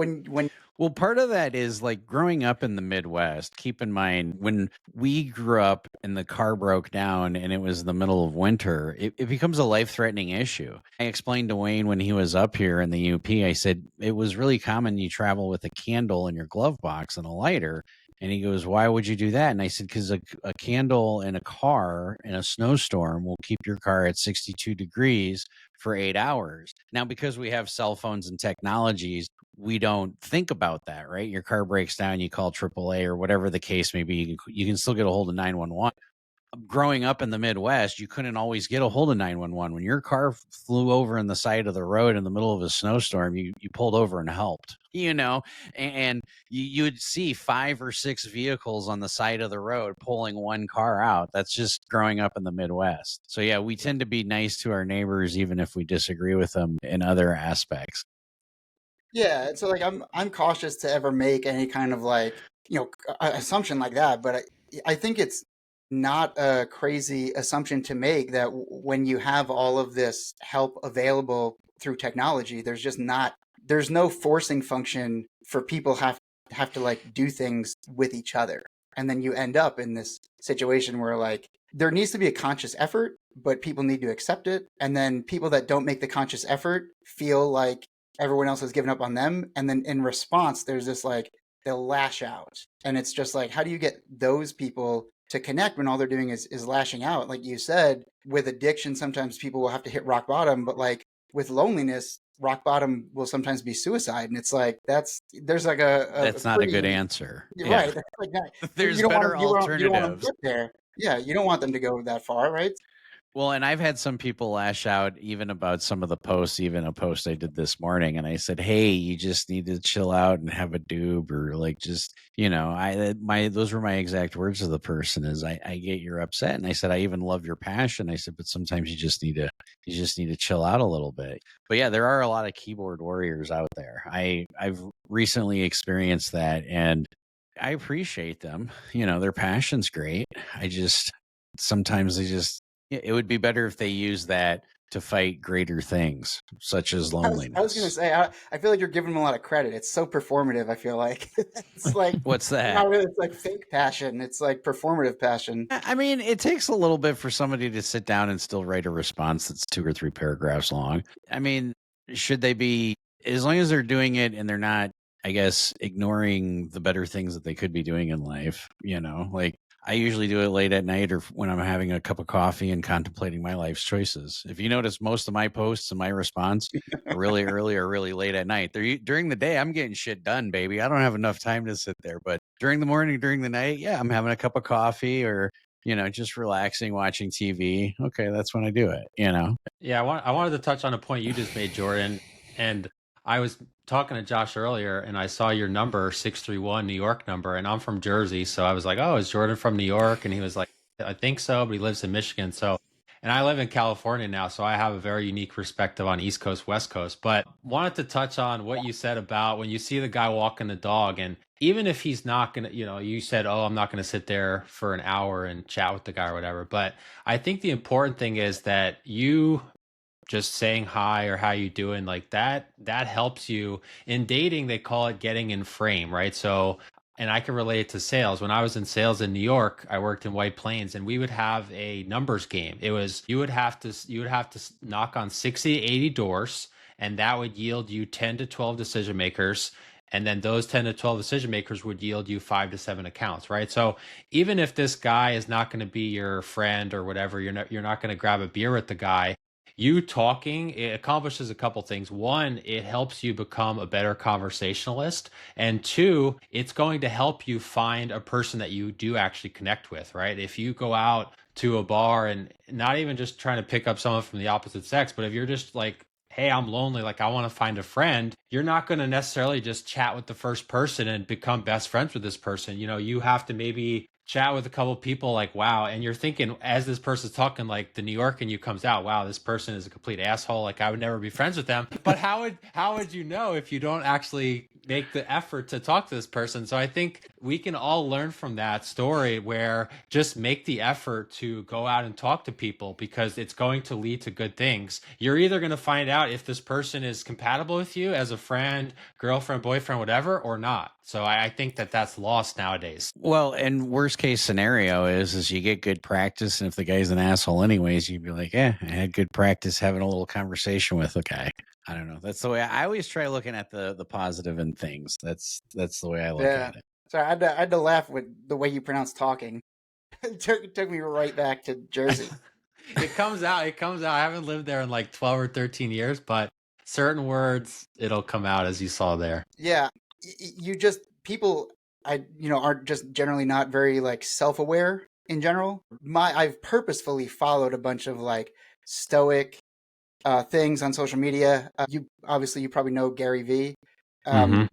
well, part of that is like growing up in the Midwest. Keep in mind, when we grew up and the car broke down and it was the middle of winter, it becomes a life-threatening issue. I explained to Wayne when he was up here in the UP, I said, it was really common you travel with a candle in your glove box and a lighter. And he goes, why would you do that? And I said, because a candle in a car in a snowstorm will keep your car at 62 degrees for 8 hours. Now, because we have cell phones and technologies, we don't think about that, right? Your car breaks down, you call AAA or whatever the case may be. You can still get a hold of 911. Growing up in the Midwest, you couldn't always get a hold of 911. When your car flew over in the side of the road in the middle of a snowstorm, you pulled over and helped, and you would see 5 or 6 vehicles on the side of the road pulling one car out. That's just growing up in the Midwest. So yeah, we tend to be nice to our neighbors, even if we disagree with them in other aspects. Yeah. So like, I'm cautious to ever make any kind of like assumption like that, but I think it's not a crazy assumption to make that when you have all of this help available through technology, there's no forcing function for people have to like do things with each other. And then you end up in this situation where like there needs to be a conscious effort, but people need to accept it. And then people that don't make the conscious effort feel like everyone else has given up on them. And then in response, there's this like they'll lash out. And it's just like, how do you get those people to connect when all they're doing is lashing out? Like you said, with addiction, sometimes people will have to hit rock bottom, but like with loneliness, rock bottom will sometimes be suicide. And it's like, there's like that's not a good answer. Right. Yeah. That's like that. There's You don't better you don't want them to alternatives. get there. Yeah. You don't want them to go that far, right? Well, and I've had some people lash out even about some of the posts, even a post I did this morning. And I said, hey, you just need to chill out and have a doob, or like, just, those were my exact words to the person is I get you're upset. And I said, I even love your passion. I said, but sometimes you just need to chill out a little bit. But yeah, there are a lot of keyboard warriors out there. I've recently experienced that, and I appreciate them. Their passion's great. Sometimes it would be better if they use that to fight greater things, such as loneliness. I was going to say, I feel like you're giving them a lot of credit. It's so performative. I feel like it's like, what's that? Not really, it's like fake passion. It's like performative passion. I mean, it takes a little bit for somebody to sit down and still write a response that's 2 or 3 paragraphs long. I mean, should they be, as long as they're doing it and they're not, I guess, ignoring the better things that they could be doing in life, like, I usually do it late at night or when I'm having a cup of coffee and contemplating my life's choices. If you notice, most of my posts and my response are really early or really late at night. During the day, I'm getting shit done, baby. I don't have enough time to sit there. But during the morning, during the night, yeah, I'm having a cup of coffee or, just relaxing, watching TV. Okay, that's when I do it, Yeah, I wanted to touch on a point you just made, Jordan. And I was talking to Josh earlier, and I saw your number, 631 New York number, and I'm from Jersey. So I was like, oh, is Jordan from New York? And he was like, I think so, but he lives in Michigan. So, and I live in California now, so I have a very unique perspective on East Coast, West Coast. But wanted to touch on what you said about when you see the guy walking the dog, and even if he's not going to, you said, oh, I'm not going to sit there for an hour and chat with the guy or whatever. But I think the important thing is that you just saying hi or how you doing, like that helps you in dating. They call it getting in frame, right? So, and I can relate it to sales. When I was in sales in New York, I worked in White Plains, and we would have a numbers game. It was you would have to knock on 60 80 doors, and that would yield you 10 to 12 decision makers, and then those 10 to 12 decision makers would yield you 5 to 7 accounts, right? So even if this guy is not going to be your friend or whatever, you're not going to grab a beer with the guy. You talking, it accomplishes a couple things. One, it helps you become a better conversationalist. And two, it's going to help you find a person that you do actually connect with, right? If you go out to a bar and not even just trying to pick up someone from the opposite sex, but if you're just like, hey, I'm lonely, like I want to find a friend, you're not going to necessarily just chat with the first person and become best friends with this person. You have to maybe chat with a couple people, like, wow. And you're thinking, as this person's talking, like the New York in you comes out, wow, this person is a complete asshole. Like I would never be friends with them. But how would you know if you don't actually make the effort to talk to this person? So I think we can all learn from that story, where just make the effort to go out and talk to people, because it's going to lead to good things. You're either going to find out if this person is compatible with you as a friend, girlfriend, boyfriend, whatever, or not. So I think that's lost nowadays. Well, and worst case scenario is you get good practice, and if the guy's an asshole anyways, you'd be like, I had good practice having a little conversation with the guy. I don't know. That's the way I always try looking at the positive in things. That's the way I look at it. Sorry, I had to laugh with the way you pronounce talking. It took me right back to Jersey. It comes out. I haven't lived there in like 12 or 13 years, but certain words, it'll come out, as you saw there. Yeah. People are just generally not very like self-aware in general. I've purposefully followed a bunch of like stoic things on social media. You probably know Gary Vee.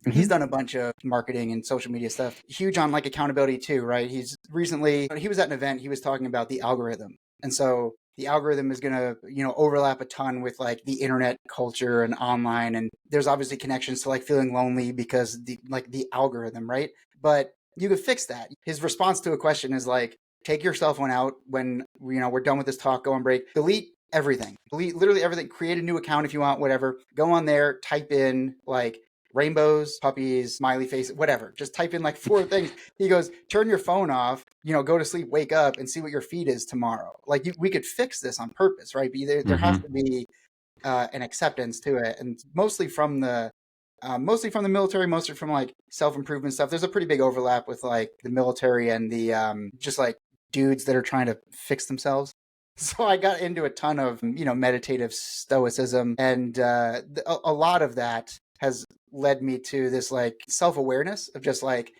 He's done a bunch of marketing and social media stuff. Huge on like accountability too, right? He was at an event, he was talking about the algorithm. And so the algorithm is going to, overlap a ton with like the internet culture and online. And there's obviously connections to like feeling lonely because the algorithm, right? But you could fix that. His response to a question is like, take your cell phone out when we're done with this talk, go on break, delete everything, delete literally everything, create a new account if you want, whatever, go on there, type in like rainbows, puppies, smiley face, whatever, just type in like 4 things. He goes, turn your phone off, go to sleep, wake up and see what your feed is tomorrow. Like we could fix this on purpose, right? But there has to be an acceptance to it, and mostly from the military, mostly from like self-improvement stuff. There's a pretty big overlap with like the military and the just like dudes that are trying to fix themselves. So I got into a ton of meditative stoicism, and a lot of that has led me to this like self-awareness of just like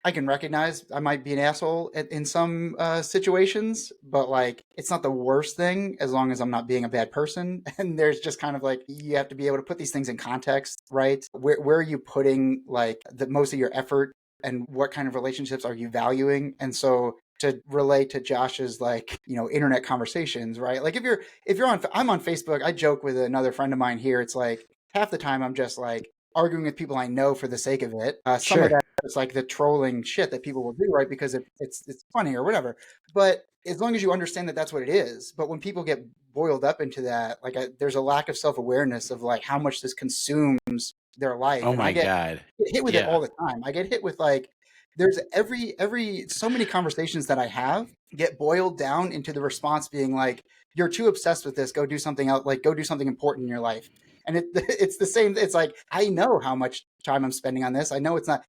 I can recognize I might be an asshole in some situations, but like it's not the worst thing as long as I'm not being a bad person. And there's just kind of like you have to be able to put these things in context, right? Where are you putting like the most of your effort, and what kind of relationships are you valuing? And so to relate to Josh's like internet conversations, right? Like if you're on I'm on Facebook, I joke with another friend of mine here. It's like half the time I'm just like arguing with people I know for the sake of it. Some of that is like the trolling shit that people will do, right? Because it's funny or whatever. But as long as you understand that that's what it is. But when people get boiled up into that, like there's a lack of self awareness of like how much this consumes their life. Oh And my God. get hit with it all the time. I get hit with like there's every so many conversations that I have get boiled down into the response being like, you're too obsessed with this, go do something else, like go do something important in your life. And it's the same. It's like, I know how much time I'm spending on this. I know it's not,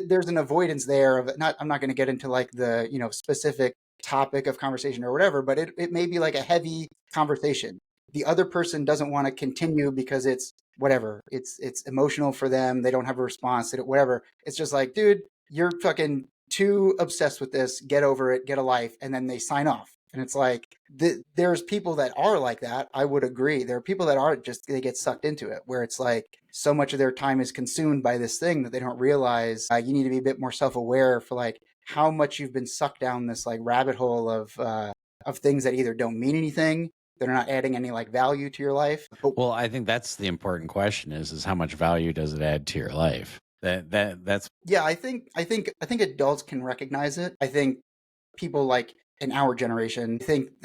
there's an avoidance there of not, I'm not going to get into like the, specific topic of conversation or whatever, but it may be like a heavy conversation. The other person doesn't want to continue because it's whatever. It's emotional for them. They don't have a response to it, whatever. It's just like, dude, you're fucking too obsessed with this. Get over it, get a life. And then they sign off. And it's like, there's people that are like that. I would agree. There are people that are just, they get sucked into it, where it's like so much of their time is consumed by this thing that they don't realize. You need to be a bit more self-aware for like how much you've been sucked down this like rabbit hole of things that either don't mean anything, that are not adding any like value to your life. Well, I think that's the important question is how much value does it add to your life? That's yeah, I think adults can recognize it. I think people like in our generation,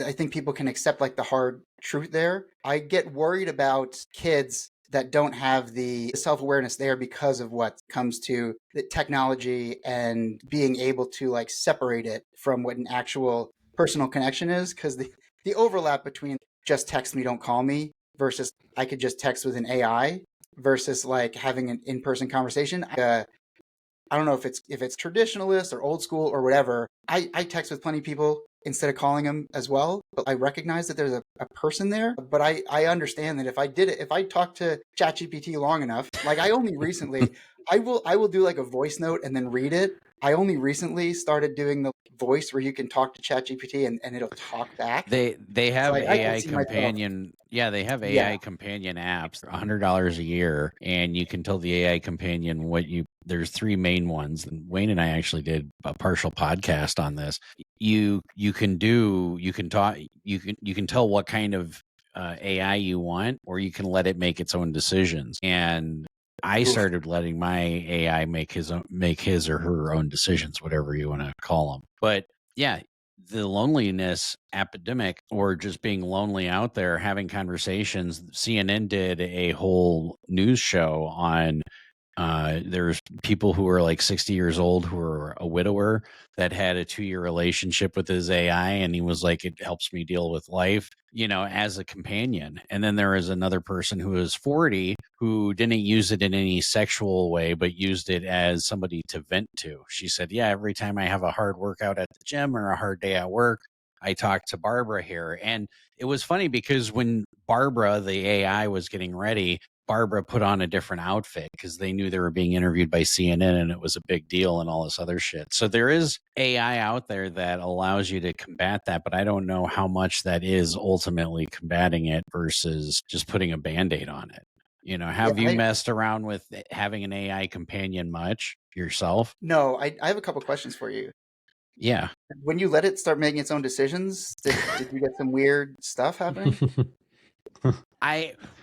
I think people can accept like the hard truth there. I get worried about kids that don't have the self-awareness there because of what comes to the technology and being able to like separate it from what an actual personal connection is, because the overlap between just text me, don't call me versus I could just text with an AI versus like having an in-person conversation. I don't know if it's traditionalist or old school or whatever. I text with plenty of people instead of calling them as well, but I recognize that there's a person there. But I understand that if I talk to ChatGPT long enough, like I only recently, I will do like a voice note and then read it. I only recently started doing the voice where you can talk to ChatGPT and it'll talk back. they have like I can AI see myself. companion. Yeah, they have AI companion apps. $100 a year, and you can tell the AI companion what you. There's 3 main ones. And Wayne and I actually did a partial podcast on this. You can talk. You can tell what kind of AI you want, or you can let it make its own decisions. And I started letting my AI make his or her own decisions, whatever you want to call them. But yeah, the loneliness epidemic, or just being lonely out there having conversations. CNN did a whole news show on there's people who are like 60 years old who are a widower that had a 2-year relationship with his AI, and he was like, it helps me deal with life, as a companion. And then there is another person who is 40 who didn't use it in any sexual way, but used it as somebody to vent to. She said, yeah, every time I have a hard workout at the gym or a hard day at work, I talked to Barbara here. And it was funny because when Barbara, the AI, was getting ready, Barbara put on a different outfit because they knew they were being interviewed by CNN and it was a big deal and all this other shit. So there is AI out there that allows you to combat that, but I don't know how much that is ultimately combating it versus just putting a Band-Aid on it. Have you messed around with having an AI companion much yourself? No, I have a couple questions for you. Yeah. When you let it start making its own decisions, did you get some weird stuff happening?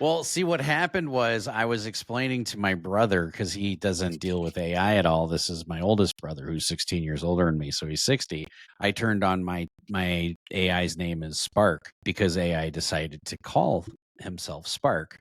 Well, see, what happened was I was explaining to my brother, because he doesn't deal with AI at all. This is my oldest brother, who's 16 years older than me, so he's 60. I turned on my AI's name is Spark, because AI decided to call himself Spark.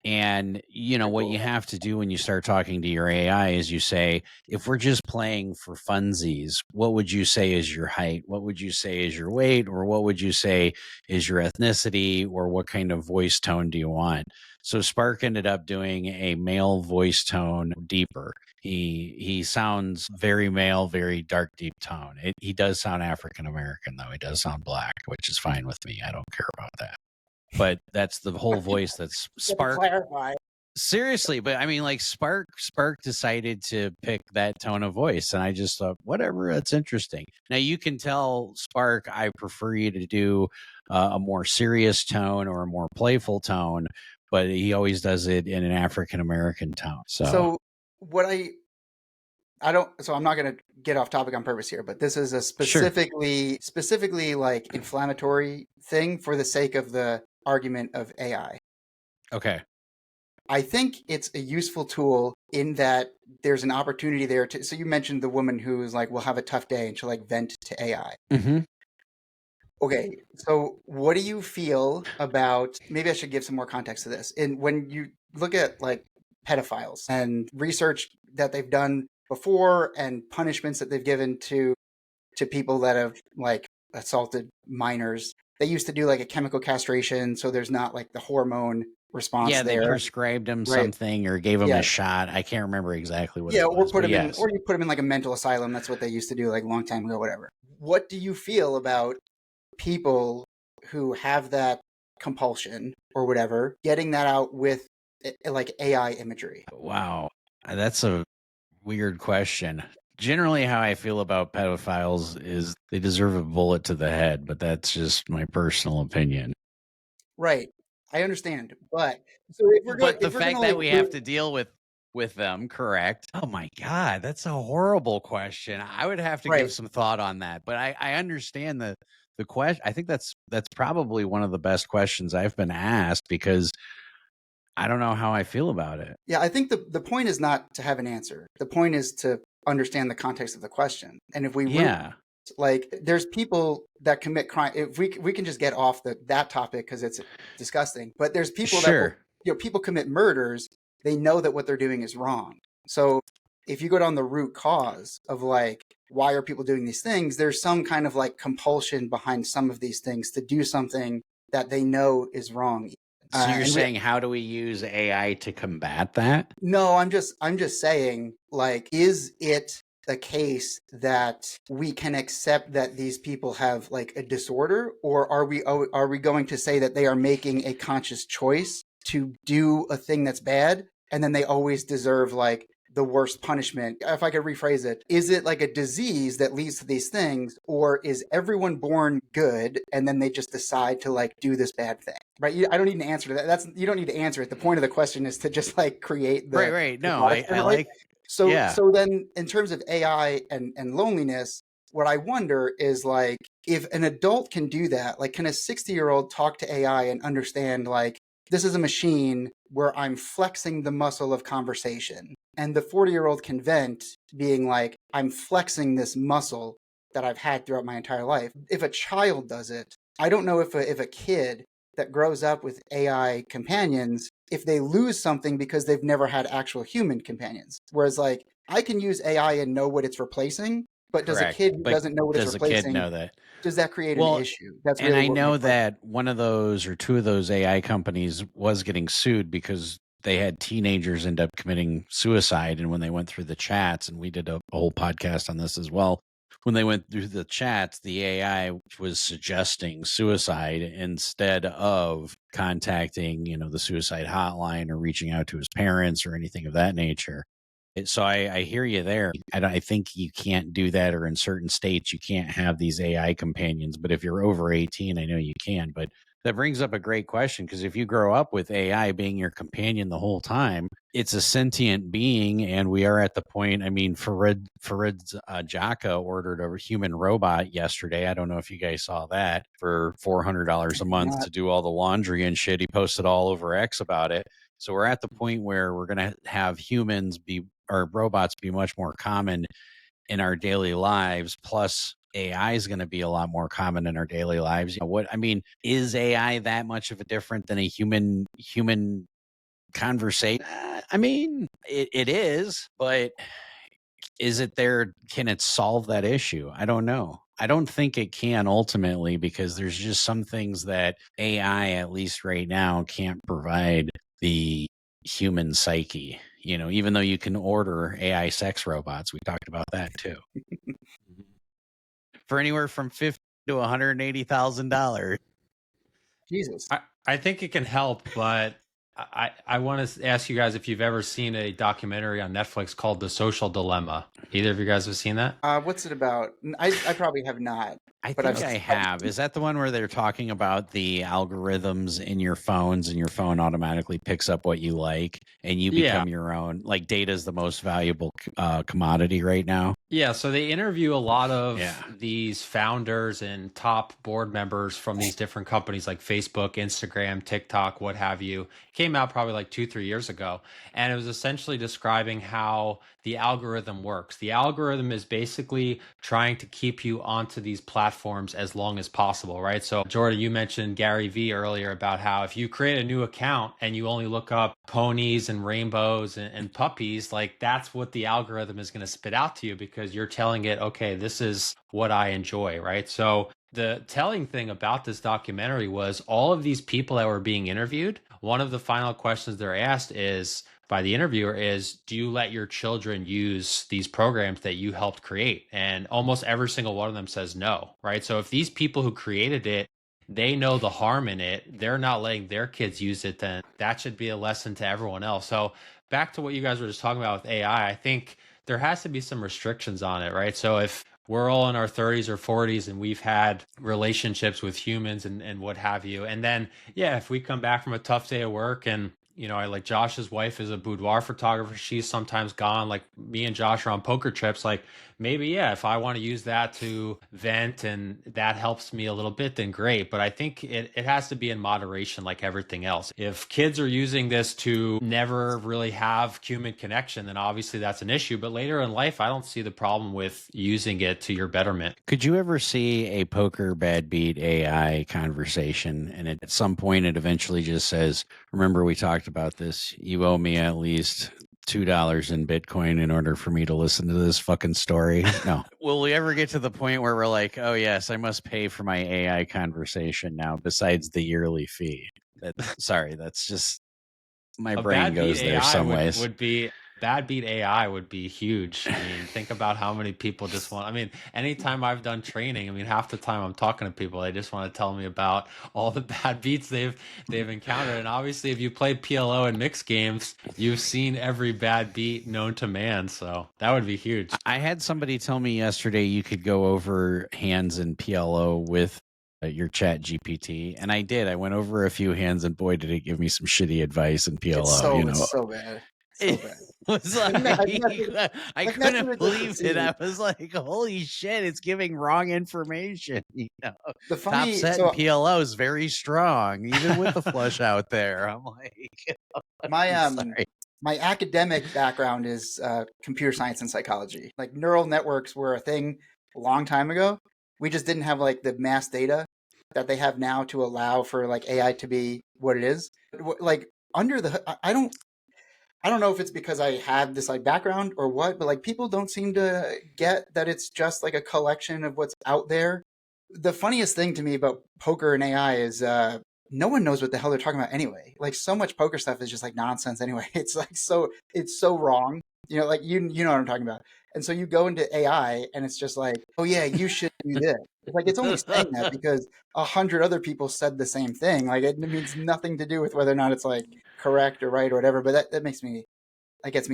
And what you have to do when you start talking to your AI is you say, if we're just playing for funsies, what would you say is your height? What would you say is your weight? Or what would you say is your ethnicity? Or what kind of voice tone do you want? So Spark ended up doing a male voice tone, deeper. He sounds very male, very dark, deep tone. He does sound African American, though. He does sound black, which is fine with me. I don't care about that. But that's the whole voice. That's Spark. Clarify. Seriously, but I mean, like Spark decided to pick that tone of voice, and I just thought, whatever, that's interesting. Now you can tell Spark, I prefer you to do a more serious tone or a more playful tone, but he always does it in an African American tone. So what I don't. So I'm not going to get off topic on purpose here, but this is a specifically like inflammatory thing for the sake of the argument of AI. Okay. I think it's a useful tool in that there's an opportunity there to. So you mentioned the woman who's like, will have a tough day and she'll like vent to AI. Mm-hmm. Okay, so what do you feel about? Maybe I should give some more context to this. And when you look at like pedophiles and research that they've done before and punishments that they've given to people that have like assaulted minors, they used to do like a chemical castration, so there's not like the hormone response Yeah, they there. prescribed him Right. something or gave him Yeah. a shot. I can't remember exactly what Yeah, it or was. put but him in, yes. or you put him in like a mental asylum. That's what they used to do like a long time ago, whatever. What do you feel about people who have that compulsion or whatever, getting that out with like AI imagery? Wow, that's a weird question. Generally, how I feel about pedophiles is they deserve a bullet to the head, but that's just my personal opinion. Right. I understand. But so if we're going, But the fact that we have to deal with them, correct? Oh my God, that's a horrible question. I would have to give some thought on that. But I understand the question. I think that's probably one of the best questions I've been asked, because I don't know how I feel about it. Yeah, I think the point is not to have an answer. The point is to understand the context of the question. And if we like, there's people that commit crime. If we can just get off that topic because it's disgusting. But there's people that will, people commit murders. They know that what they're doing is wrong. So if you go down the root cause of like, why are people doing these things? There's some kind of like compulsion behind some of these things to do something that they know is wrong. So you're saying, how do we use AI to combat that? No, I'm just saying, like, is it a case that we can accept that these people have like a disorder, or are we going to say that they are making a conscious choice to do a thing that's bad, and then they always deserve like the worst punishment? If I could rephrase it, is it like a disease that leads to these things, or is everyone born good and then they just decide to like do this bad thing? Right? I don't need an answer to that. You don't need to answer it. The point of the question is to just like create the right. No, I like. So then in terms of AI and loneliness, what I wonder is like, if an adult can do that, like, can a 60-year-old talk to AI and understand like, this is a machine where I'm flexing the muscle of conversation, and the 40-year-old can vent being like, I'm flexing this muscle that I've had throughout my entire life. If a child does it, I don't know if a kid that grows up with AI companions, if they lose something because they've never had actual human companions. Whereas like, I can use AI and know what it's replacing, but does a kid who doesn't know what it's replacing, does a kid know that? Does that create an issue? That's really, and I know that one of those or two of those AI companies was getting sued because they had teenagers end up committing suicide. And when they went through the chats, and we did a whole podcast on this as well, when they went through the chats, the AI was suggesting suicide instead of contacting, the suicide hotline or reaching out to his parents or anything of that nature. So I hear you there. I think you can't do that, or in certain states you can't have these AI companions. But if you're over 18, I know you can. But That brings up a great question, because if you grow up with AI being your companion the whole time, it's a sentient being, and we are at the point. I mean, Farid Jaka ordered a human robot yesterday. I don't know if you guys saw that, for $400 a month to do all the laundry and shit. He posted all over X about it. So we're at the point where we're going to have humans be, or robots be, much more common in our daily lives. Plus, AI is going to be a lot more common in our daily lives. Is AI that much of a different than a human conversation? It is, but is it there? Can it solve that issue? I don't know. I don't think it can ultimately, because there's just some things that AI, at least right now, can't provide the human psyche. Even though you can order AI sex robots, we talked about that too, for anywhere from $50,000 to $180,000. Jesus. I think it can help, but I want to ask you guys if you've ever seen a documentary on Netflix called The Social Dilemma. Either of you guys have seen that? What's it about? I probably have not. I But think I have. Is that the one where they're talking about the algorithms in your phones, and your phone automatically picks up what you like, and you become your own? Like, data is the most valuable commodity right now. Yeah, so they interview a lot of these founders and top board members from these different companies like Facebook, Instagram, TikTok, what have you. It came out probably like 2-3 years ago. And it was essentially describing how the algorithm works. The algorithm is basically trying to keep you onto these platforms as long as possible, right? So, Jordan, you mentioned Gary Vee earlier about how if you create a new account and you only look up ponies and rainbows and puppies, like that's what the algorithm is going to spit out to you, because you're telling it, okay, this is what I enjoy, right? So the telling thing about this documentary was all of these people that were being interviewed, one of the final questions they're asked is, by the interviewer, is, do you let your children use these programs that you helped create? And almost every single one of them says no, right? So if these people who created it, they know the harm in it, they're not letting their kids use it, then that should be a lesson to everyone else. So back to what you guys were just talking about with AI, I think there has to be some restrictions on it, right? So if we're all in our 30s or 40s and we've had relationships with humans and what have you, and then, if we come back from a tough day of work and I like Josh's wife is a boudoir photographer. She's sometimes gone. Like me and Josh are on poker trips. Like maybe, if I want to use that to vent and that helps me a little bit, then great. But I think it has to be in moderation, like everything else. If kids are using this to never really have human connection, then obviously that's an issue. But later in life, I don't see the problem with using it to your betterment. Could you ever see a poker bad beat AI conversation, and at some point it eventually just says, remember we talked about this, you owe me at least $2 in Bitcoin in order for me to listen to this fucking story? No. Will we ever get to the point where we're like, oh yes, I must pay for my AI conversation now, besides the yearly fee? Sorry, that's just, my brain goes there some ways. Bad beat AI would be huge. I mean, think about how many people just want. I mean, anytime I've done training, half the time I'm talking to people, they just want to tell me about all the bad beats they've encountered. And obviously, if you play PLO and mixed games, you've seen every bad beat known to man. So that would be huge. I had somebody tell me yesterday you could go over hands in PLO with your Chat GPT, and I did. I went over a few hands, and boy, did it give me some shitty advice in PLO. It's so bad. It was like, I couldn't believe it. I was like, holy shit, it's giving wrong information. The funny, top set in PLO is very strong, even with the flush out there. I'm like, my academic background is computer science and psychology. Like, neural networks were a thing a long time ago. We just didn't have like the mass data that they have now to allow for like AI to be what it is. Like, under the, I don't know if it's because I had this like background or what, but like people don't seem to get that it's just like a collection of what's out there. The funniest thing to me about poker and AI is no one knows what the hell they're talking about anyway. Like, so much poker stuff is just like nonsense anyway. It's like it's so wrong. Like you know what I'm talking about. And so you go into AI and it's just like, oh yeah, you should do this. It's like, it's only saying that because 100 other people said the same thing. Like, it means nothing to do with whether or not it's like correct or right or whatever. But that gets me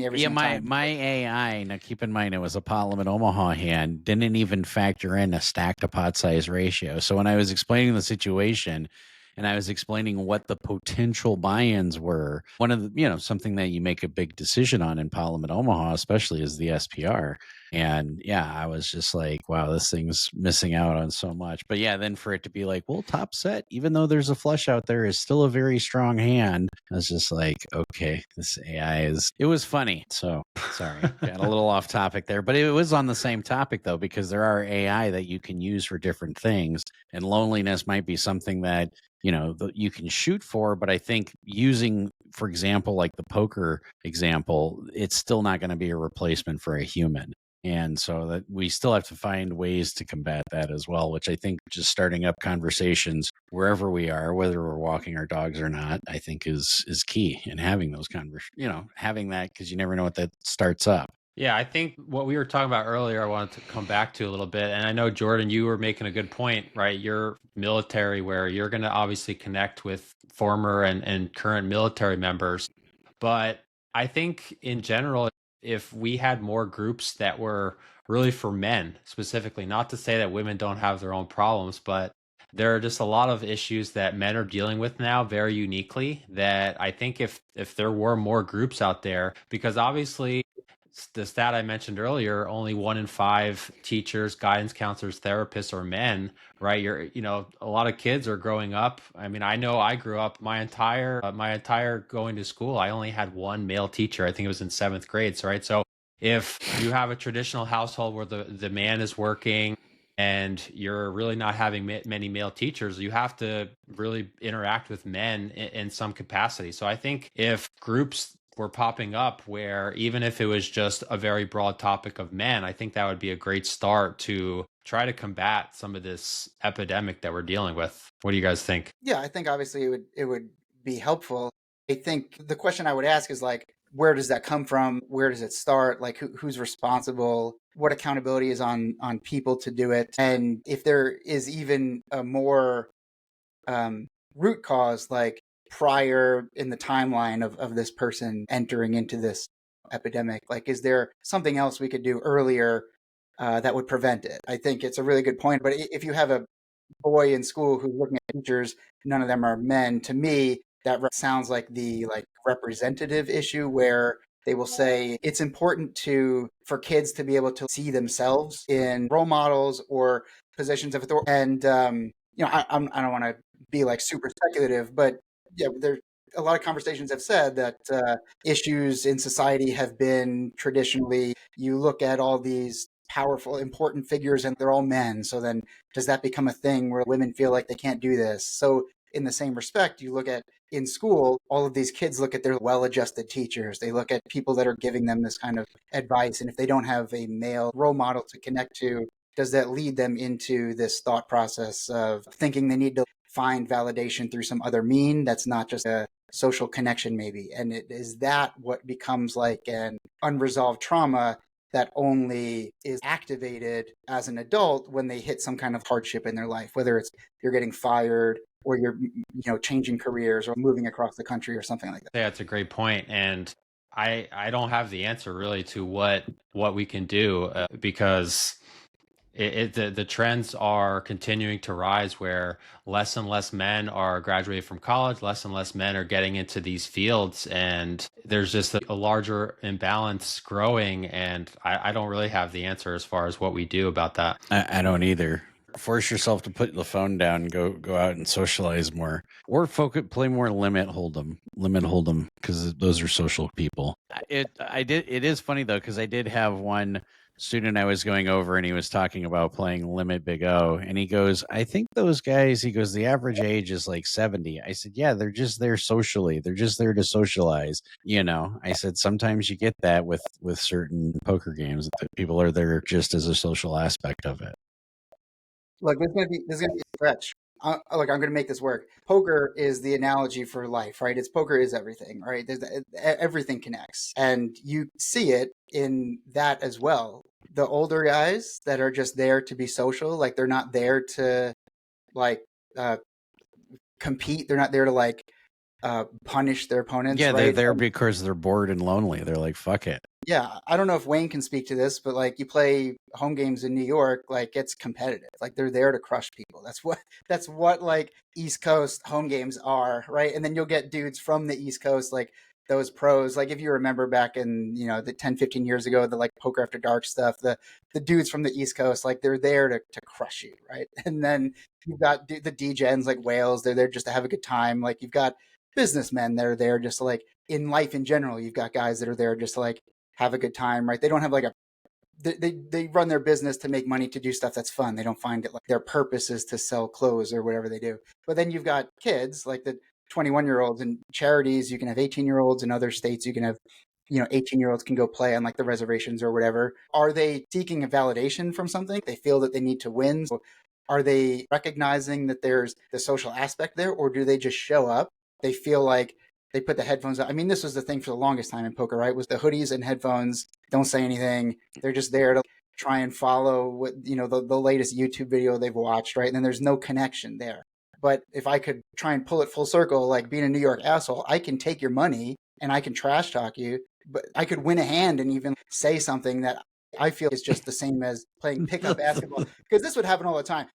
every single time. My AI, now keep in mind it was a Parliament Omaha hand, didn't even factor in a stack to pot size ratio. So when I was explaining the situation, and I was explaining what the potential buy-ins were. One of the, something that you make a big decision on in Parliament Omaha, especially, is the SPR. And yeah, I was just like, wow, this thing's missing out on so much. But yeah, then for it to be like, well, top set, even though there's a flush out there, is still a very strong hand. I was just like, okay, this AI it was funny. So sorry, got a little off topic there, but it was on the same topic though, because there are AI that you can use for different things, and loneliness might be something that you can shoot for. But I think using, for example, like the poker example, it's still not going to be a replacement for a human. And so that we still have to find ways to combat that as well, which I think just starting up conversations wherever we are, whether we're walking our dogs or not, I think is key. And having those having that, because you never know what that starts up. Yeah, I think what we were talking about earlier, I wanted to come back to a little bit. And I know, Jordan, you were making a good point, right? You're military, where you're going to obviously connect with former and current military members. But I think in general, if we had more groups that were really for men specifically, not to say that women don't have their own problems, but there are just a lot of issues that men are dealing with now very uniquely, that I think if there were more groups out there, because obviously the stat I mentioned earlier, only 1 in 5 teachers, guidance counselors, therapists are men, right? A lot of kids are growing up. I mean, I know I grew up my entire going to school, I only had one male teacher. I think it was in 7th grade. So, right. So if you have a traditional household where the man is working and you're really not having many male teachers, you have to really interact with men in some capacity. So I think if groups were popping up where even if it was just a very broad topic of men, I think that would be a great start to try to combat some of this epidemic that we're dealing with. What do you guys think? Yeah, I think obviously it would be helpful. I think the question I would ask is like, where does that come from? Where does it start? Like, who's responsible? What accountability is on people to do it? And if there is even a more root cause, like prior in the timeline of this person entering into this epidemic, like, is there something else we could do earlier that would prevent it? I think it's a really good point. But if you have a boy in school who's looking at teachers, none of them are men, to me that sounds like the representative issue, where they will say it's important for kids to be able to see themselves in role models or positions of authority. And I don't want to be like super speculative, but yeah, there a lot of conversations have said that issues in society have been traditionally, you look at all these powerful, important figures and they're all men. So then does that become a thing where women feel like they can't do this? So in the same respect, you look at in school, all of these kids look at their well-adjusted teachers. They look at people that are giving them this kind of advice. And if they don't have a male role model to connect to, does that lead them into this thought process of thinking they need to find validation through some other mean that's not just a social connection, maybe? And is that what becomes like an unresolved trauma that only is activated as an adult when they hit some kind of hardship in their life, whether it's you're getting fired or you're changing careers or moving across the country or something like that? Yeah, that's a great point. And I don't have the answer really to what we can do, because the trends are continuing to rise, where less and less men are graduating from college, less and less men are getting into these fields, and there's just a larger imbalance growing. And I don't really have the answer as far as what we do about that. I don't either. Force yourself to put the phone down and go out and socialize more, or play more limit hold'em, because those are social people. It is funny though, because I did have one student I was going over, and he was talking about playing Limit Big O, and he goes, I think those guys, he goes, the average age is like 70. I said, yeah, they're just there socially. They're just there to socialize. I said, sometimes you get that with certain poker games, that people are there just as a social aspect of it. Look, this is gonna be a stretch. Look, I'm gonna make this work. Poker is the analogy for life, right? Poker is everything, right? Everything connects, and you see it in that as well. The older guys that are just there to be social, like they're not there to like compete. They're not there to like punish their opponents. Yeah, right? they're there because they're bored and lonely. They're like, fuck it. Yeah, I don't know if Wayne can speak to this, but like you play home games in New York, like it's competitive. Like they're there to crush people. That's what like East Coast home games are, right? And then you'll get dudes from the East Coast, like those pros. Like if you remember back in, the 10, 15 years ago, the like poker after dark stuff, the dudes from the East Coast, like they're there to crush you, right? And then you've got the DJs like Wales, they're there just to have a good time. Like you've got businessmen that are there just to like in life in general, you've got guys that are there just to like have a good time, right? They don't have like they run their business to make money to do stuff that's fun. They don't find it like their purpose is to sell clothes or whatever they do. But then you've got kids like the 21-year-olds and charities. You can have 18-year-olds in other states. You can have 18-year-olds can go play on like the reservations or whatever. Are they seeking a validation from something? They feel that they need to win. So are they recognizing that there's the social aspect there, or do they just show up? They feel like they put the headphones on. I mean, this was the thing for the longest time in poker, right? Was the hoodies and headphones, don't say anything. They're just there to try and follow what, the latest YouTube video they've watched, right? And then there's no connection there. But if I could try and pull it full circle, like being a New York asshole, I can take your money and I can trash talk you, but I could win a hand and even say something that I feel is just the same as playing pickup basketball. Because this would happen all the time.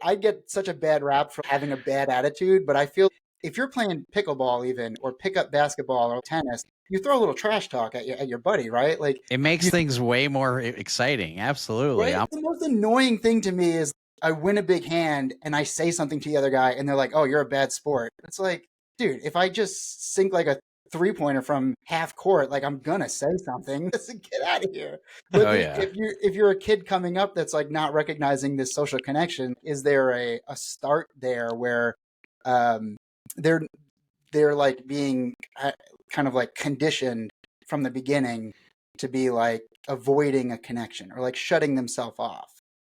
I get such a bad rap for having a bad attitude, but I feel if you're playing pickleball even or pickup basketball or tennis, you throw a little trash talk at your buddy, right? Like it makes things way more exciting. Absolutely. Right? The most annoying thing to me is I win a big hand and I say something to the other guy and they're like, "Oh, you're a bad sport." It's like, dude, if I just sink like a 3-pointer from half court, like I'm gonna say something. Get out of here. But yeah. if you're a kid coming up that's like not recognizing this social connection, is there a start there where they're like being kind of like conditioned from the beginning to be like avoiding a connection or like shutting themselves off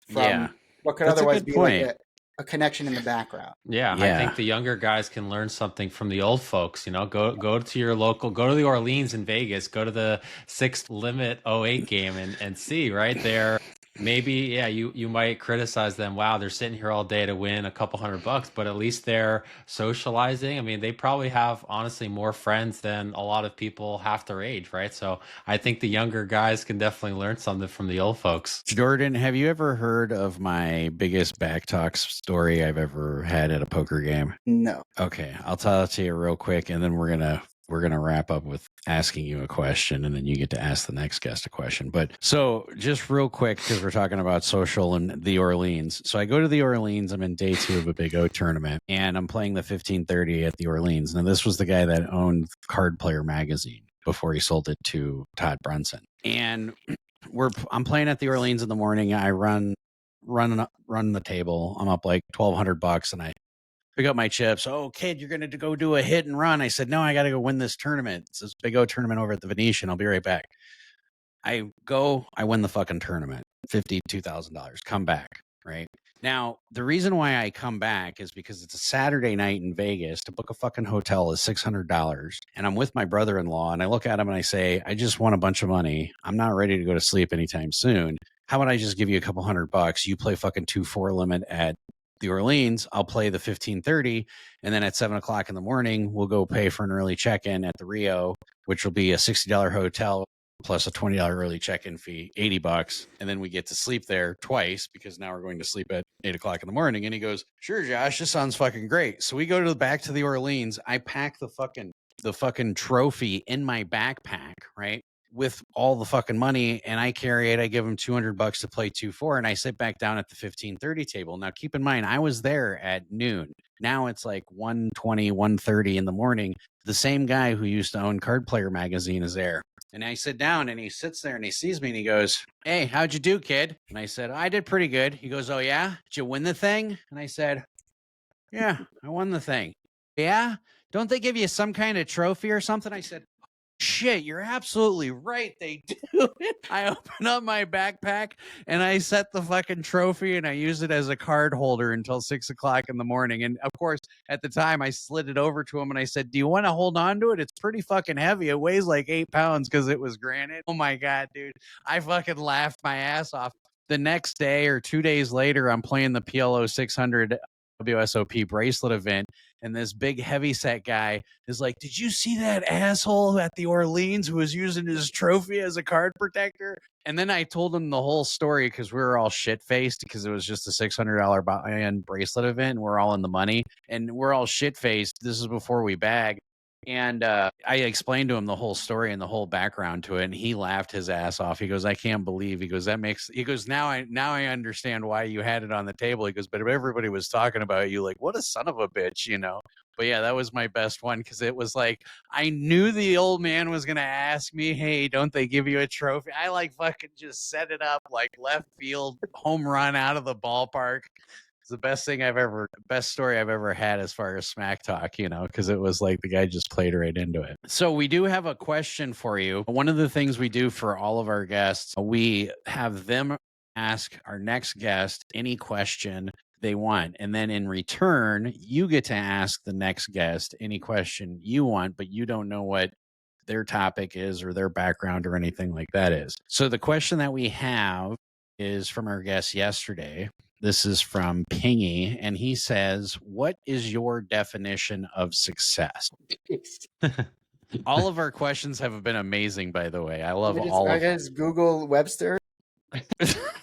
from what could otherwise be like a connection in the background. Yeah, I think the younger guys can learn something from the old folks. Go to your local, go to the Orleans in Vegas, go to the Sixth Limit 08 game and see right there. Maybe, you might criticize them. Wow, they're sitting here all day to win a couple $100, but at least they're socializing. I mean, they probably have honestly more friends than a lot of people half their age, right? So I think the younger guys can definitely learn something from the old folks. Jordan, have you ever heard of my biggest backtalk story I've ever had at a poker game? No. Okay, I'll tell it to you real quick, and then we're gonna wrap up with asking you a question, and then you get to ask the next guest a question. But so just real quick, because we're talking about social and the Orleans. So I go to the Orleans. I'm in day 2 of a Big O tournament, and I'm playing the 1530 at the Orleans. Now this was the guy that owned Card Player magazine before he sold it to Todd Brunson. And I'm playing at the Orleans in the morning. I run the table. I'm up like $1,200, and I pick up my chips. "Oh, kid, you're going to go do a hit and run." I said, "No, I got to go win this tournament. It's this Big O tournament over at the Venetian. I'll be right back." I win the fucking tournament, $52,000. Come back, right? Now, the reason why I come back is because it's a Saturday night in Vegas. To book a fucking hotel is $600. And I'm with my brother-in-law, and I look at him and I say, "I just won a bunch of money. I'm not ready to go to sleep anytime soon. How about I just give you a couple $100? You play fucking 2-4 limit at the Orleans. I'll play the 1530. And then at 7:00 in the morning, we'll go pay for an early check-in at the Rio, which will be a $60 hotel plus a $20 early check-in fee, $80. And then we get to sleep there twice because now we're going to sleep at 8:00 in the morning." And he goes, "Sure, Josh, this sounds fucking great." So we go back to the Orleans. I pack the fucking trophy in my backpack, right? With all the fucking money, and I carry it. I give him $200 to play 2-4, and I sit back down at the 1530 table. Now, keep in mind, I was there at noon. Now it's like 1:20, 1:30 in the morning. The same guy who used to own Card Player magazine is there. And I sit down, and he sits there, and he sees me, and he goes, "Hey, how'd you do, kid?" And I said, "I did pretty good." He goes, "Oh, yeah? Did you win the thing?" And I said, "Yeah, I won the thing." "Yeah? Don't they give you some kind of trophy or something?" I said, "Shit, you're absolutely right. They do." I open up my backpack and I set the fucking trophy and I use it as a card holder until 6:00 in the morning. And of course, at the time, I slid it over to him and I said, "Do you want to hold on to it? It's pretty fucking heavy. It weighs like 8 pounds because it was granite." Oh my God, dude. I fucking laughed my ass off. The next day or 2 days later, I'm playing the PLO 600 WSOP bracelet event, and this big heavyset guy is like, "Did you see that asshole at the Orleans who was using his trophy as a card protector?" And then I told him the whole story because we were all shit-faced because it was just a $600 buy-in bracelet event, and we're all in the money, and we're all shit-faced. This is before we bag. And I explained to him the whole story and the whole background to it, and he laughed his ass off. He goes, "I can't believe." He goes, now I understand why you had it on the table. He goes, "But if everybody was talking about you, like, what a son of a bitch, you know." But yeah, that was my best one because it was like I knew the old man was gonna ask me, "Hey, don't they give you a trophy?" I like fucking just set it up like left field home run out of the ballpark. It's the best story I've ever had as far as smack talk, you know, because it was like the guy just played right into it. So we do have a question for you. One of the things we do for all of our guests, we have them ask our next guest any question they want. And then in return, you get to ask the next guest any question you want, but you don't know what their topic is or their background or anything like that is. So the question that we have is from our guest yesterday. This is from Pingy, and he says, "What is your definition of success?" All of our questions have been amazing, by the way. I love all of them. I just Google Webster.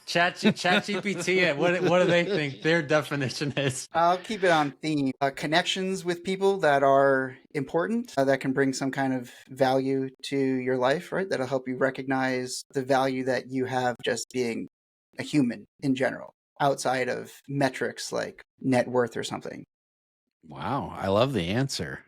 ChatGPT, what do they think their definition is? I'll keep it on theme. Connections with people that are important, that can bring some kind of value to your life, right? That'll help you recognize the value that you have just being a human in general, outside of metrics like net worth or something. Wow, I love the answer.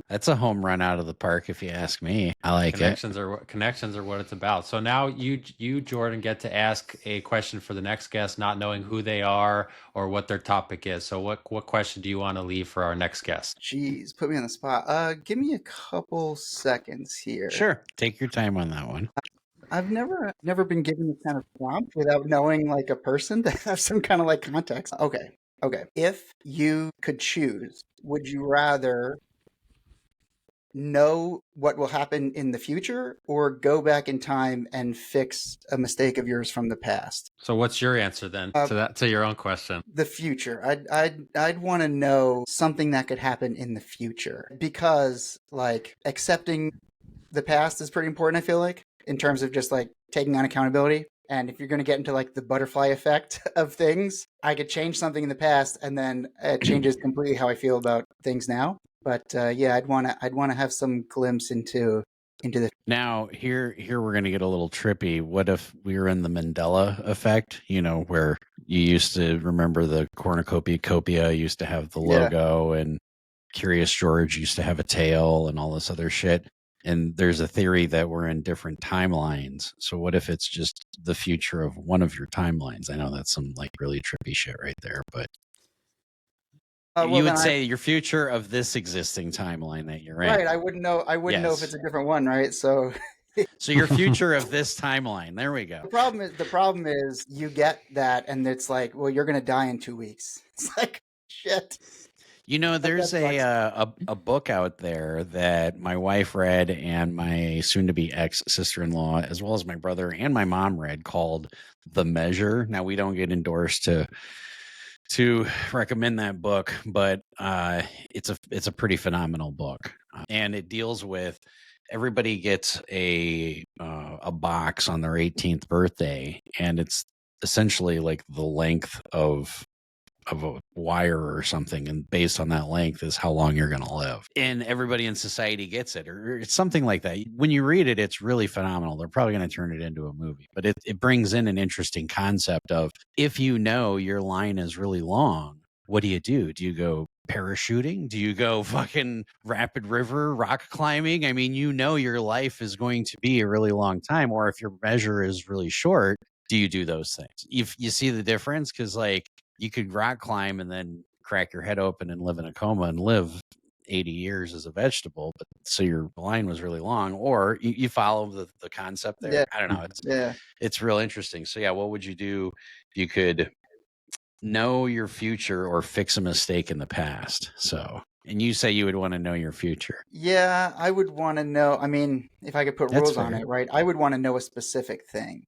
That's a home run out of the park, if you ask me. I like Connections are what it's about. So now you Jordan get to ask a question for the next guest, not knowing who they are or what their topic is. So what question do you want to leave for our next guest? Jeez, put me on the spot. Give me a couple seconds here. Sure, take your time on that one. I've never been given this kind of prompt without knowing like a person to have some kind of like context. Okay. If you could choose, would you rather know what will happen in the future or go back in time and fix a mistake of yours from the past? So what's your answer then to your own question? The future. I'd want to know something that could happen in the future because like accepting the past is pretty important, I feel like, in terms of just like taking on accountability. And if you're going to get into like the butterfly effect of things, I could change something in the past and then it changes completely how I feel about things now. But yeah, I'd want to have some glimpse into the. Now here we're going to get a little trippy. What if we were in the Mandela effect? You know, where you used to remember the cornucopia used to have the logo, and Curious George used to have a tail, and all this other shit. And there's a theory that we're in different timelines. So what if it's just the future of one of your timelines? I know that's some like really trippy shit right there, but you would say your future of this existing timeline that you're in. Right. I wouldn't know if it's a different one, right? So your future of this timeline. There we go. The problem is you get that and it's like, well, you're going to die in 2 weeks. It's like, shit. You know, there's a book out there that my wife read and my soon-to-be ex-sister-in-law, as well as my brother and my mom read, called The Measure. Now, we don't get endorsed to recommend that book, but it's a pretty phenomenal book, and it deals with everybody gets a box on their 18th birthday, and it's essentially like the length of a wire or something, and based on that length is how long you're going to live, and everybody in society gets it, or it's something like that. When you read it, it's really phenomenal. They're probably going to turn it into a movie, but it brings in an interesting concept of, if you know your line is really long, what do? Do you go parachuting? Do you go fucking rapid river rock climbing? I mean, you know your life is going to be a really long time. Or if your measure is really short, do you do those things? If you see the difference, because like you could rock climb and then crack your head open and live in a coma and live 80 years as a vegetable, but so your line was really long, or you follow the concept there. Yeah. I don't know. It's real interesting. So yeah, what would you do if you could know your future or fix a mistake in the past? So, and you say you would want to know your future. Yeah, I would want to know. I mean, if I could put rules on it, right? I would want to know a specific thing.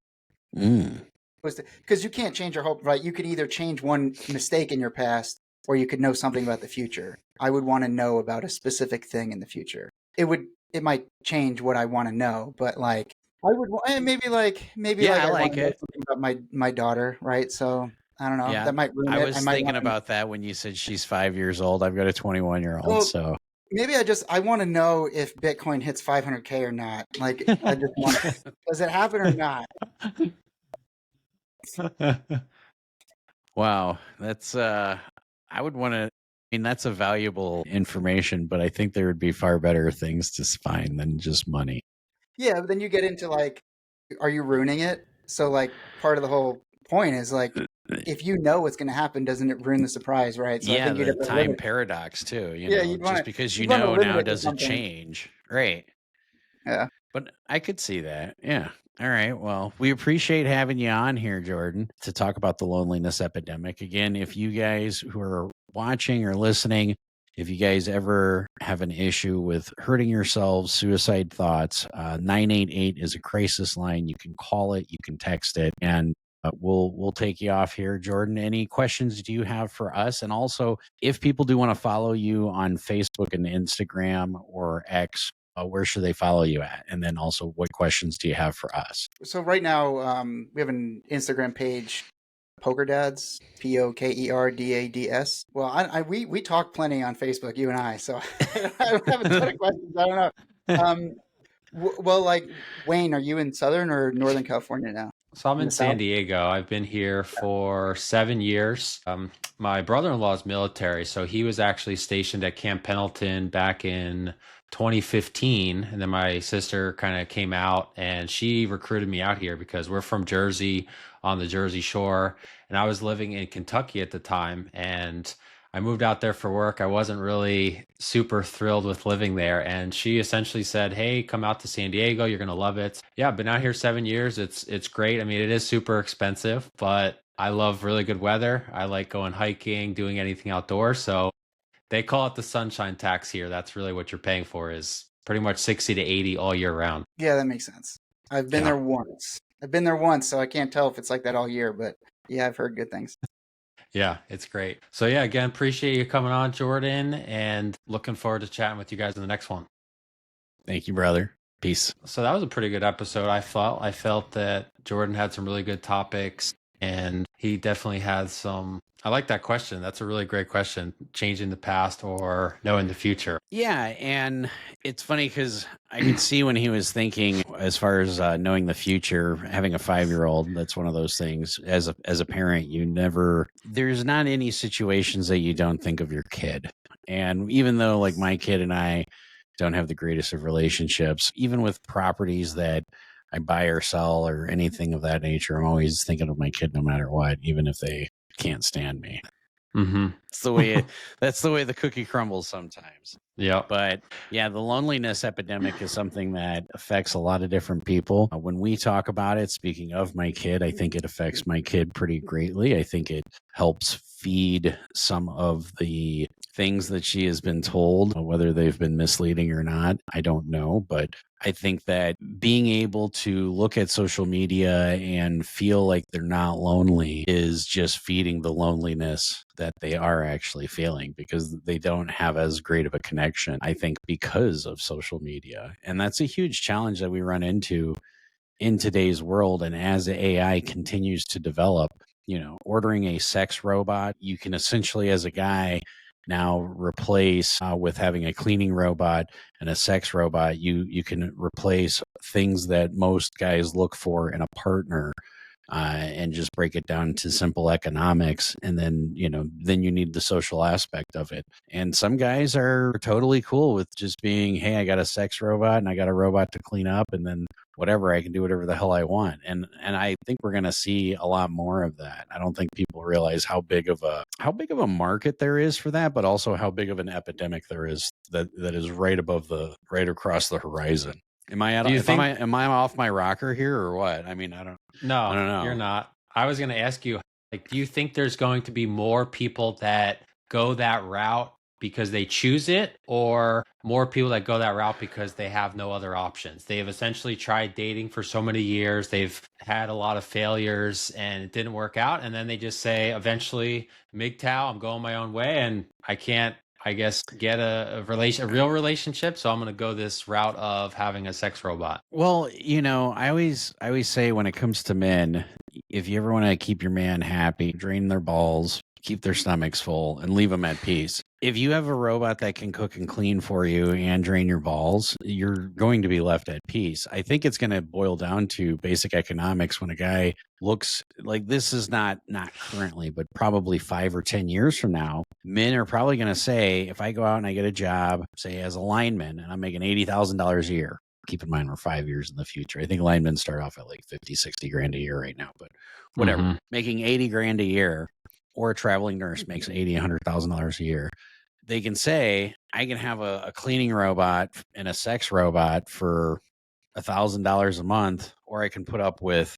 Because you can't change your whole, right? You could either change one mistake in your past or you could know something about the future. I would want to know about a specific thing in the future. It might change what I want to know, but like I would maybe like I I want like to know it. something about my daughter, right? So I don't know. Yeah, That might ruin I it. I was might thinking want to. about that when you said she's 5 years old. I've got a 21-year-old, Well, so maybe I want to know if Bitcoin hits 500K or not. Like I just want does it happen or not? wow, that's I would want to. I mean, that's a valuable information, but I think there would be far better things to find than just money. Yeah, but then you get into like, are you ruining it? So like part of the whole point is like, if you know what's going to happen, doesn't it ruin the surprise, right? So I Yeah, think you'd the have to time limit. paradox too. Yeah, Just because you'd want to limit now, it to does it something. change? Right. Yeah. But I could see that. Yeah. All right. Well, we appreciate having you on here, Jordan, to talk about the loneliness epidemic. Again, if you guys who are watching or listening, if you guys ever have an issue with hurting yourselves, suicide thoughts, 988 is a crisis line. You can call it, you can text it, and we'll take you off here. Jordan, any questions do you have for us? And also, if people do want to follow you on Facebook and Instagram or X, where should they follow you at? And then also, what questions do you have for us? So right now, we have an Instagram page, Poker Dads, POKERDADS. Well, we talk plenty on Facebook, you and I. So I have a ton of questions. I don't know. Well, like Wayne, are you in Southern or Northern California now? So I'm In in the South? San Diego. I've been here for 7 years. My brother-in-law is military, so he was actually stationed at Camp Pendleton back in 2015, and then my sister kind of came out and she recruited me out here because we're from Jersey on the Jersey Shore, and I was living in Kentucky at the time, and I moved out there for work. I wasn't really super thrilled with living there. And she essentially said, "Hey, come out to San Diego. You're going to love it." Yeah, I've been out here 7 years. It's great. I mean, it is super expensive, but I love really good weather. I like going hiking, doing anything outdoors. So they call it the sunshine tax here. That's really what you're paying for, is pretty much 60 to 80 all year round. Yeah, that makes sense. I've been Yeah. there once. I've been there once, so I can't tell if it's like that all year, but yeah, I've heard good things. Yeah, it's great. So yeah, again, appreciate you coming on, Jordan, and looking forward to chatting with you guys in the next one. Thank you, brother. Peace. So that was a pretty good episode. I felt that Jordan had some really good topics, and he definitely had some. I like that question. That's a really great question. Changing the past or knowing the future. Yeah, and it's funny because I could see when he was thinking, as far as knowing the future, having a 5-year-old. That's one of those things. As a parent, there's not any situations that you don't think of your kid. And even though, like, my kid and I don't have the greatest of relationships, even with properties that I buy or sell or anything of that nature, I'm always thinking of my kid no matter what, even if they can't stand me. Mm-hmm. That's the way the cookie crumbles sometimes. Yeah. But yeah, the loneliness epidemic is something that affects a lot of different people. When we talk about it, speaking of my kid, I think it affects my kid pretty greatly. I think it helps feed some of the things that she has been told, whether they've been misleading or not. I don't know, but I think that being able to look at social media and feel like they're not lonely is just feeding the loneliness that they are actually feeling, because they don't have as great of a connection, I think, because of social media. And that's a huge challenge that we run into in today's world. And as AI continues to develop, ordering a sex robot, you can essentially, as a guy, now replace with having a cleaning robot and a sex robot. You can replace things that most guys look for in a partner, and just break it down to simple economics. And then you need the social aspect of it. And some guys are totally cool with just being, hey, I got a sex robot and I got a robot to clean up, and then whatever, I can do whatever the hell I want. And I think we're going to see a lot more of that. I don't think people realize how big of a market there is for that, but also how big of an epidemic there is that is right across the horizon. Am I off my rocker here or what? I mean, I don't know. You're not. I was going to ask you, like, do you think there's going to be more people that go that route because they choose it, or more people that go that route because they have no other options? They have essentially tried dating for so many years. They've had a lot of failures and it didn't work out. And then they just say, eventually, MGTOW, I'm going my own way and I can't, I guess, get a real relationship. So I'm going to go this route of having a sex robot. Well, I always say when it comes to men, if you ever want to keep your man happy, drain their balls, keep their stomachs full, and leave them at peace. If you have a robot that can cook and clean for you and drain your balls, you're going to be left at peace. I think it's going to boil down to basic economics. When a guy looks like, this is not currently, but probably 5 or 10 years from now, men are probably going to say, if I go out and I get a job, say as a lineman, and I'm making $80,000 a year, keep in mind we're 5 years in the future. I think linemen start off at like 50, 60 grand a year right now, but whatever, making 80 grand a year, or a traveling nurse makes $100,000 a year. They can say, I can have a cleaning robot and a sex robot for $1,000 a month, or I can put up with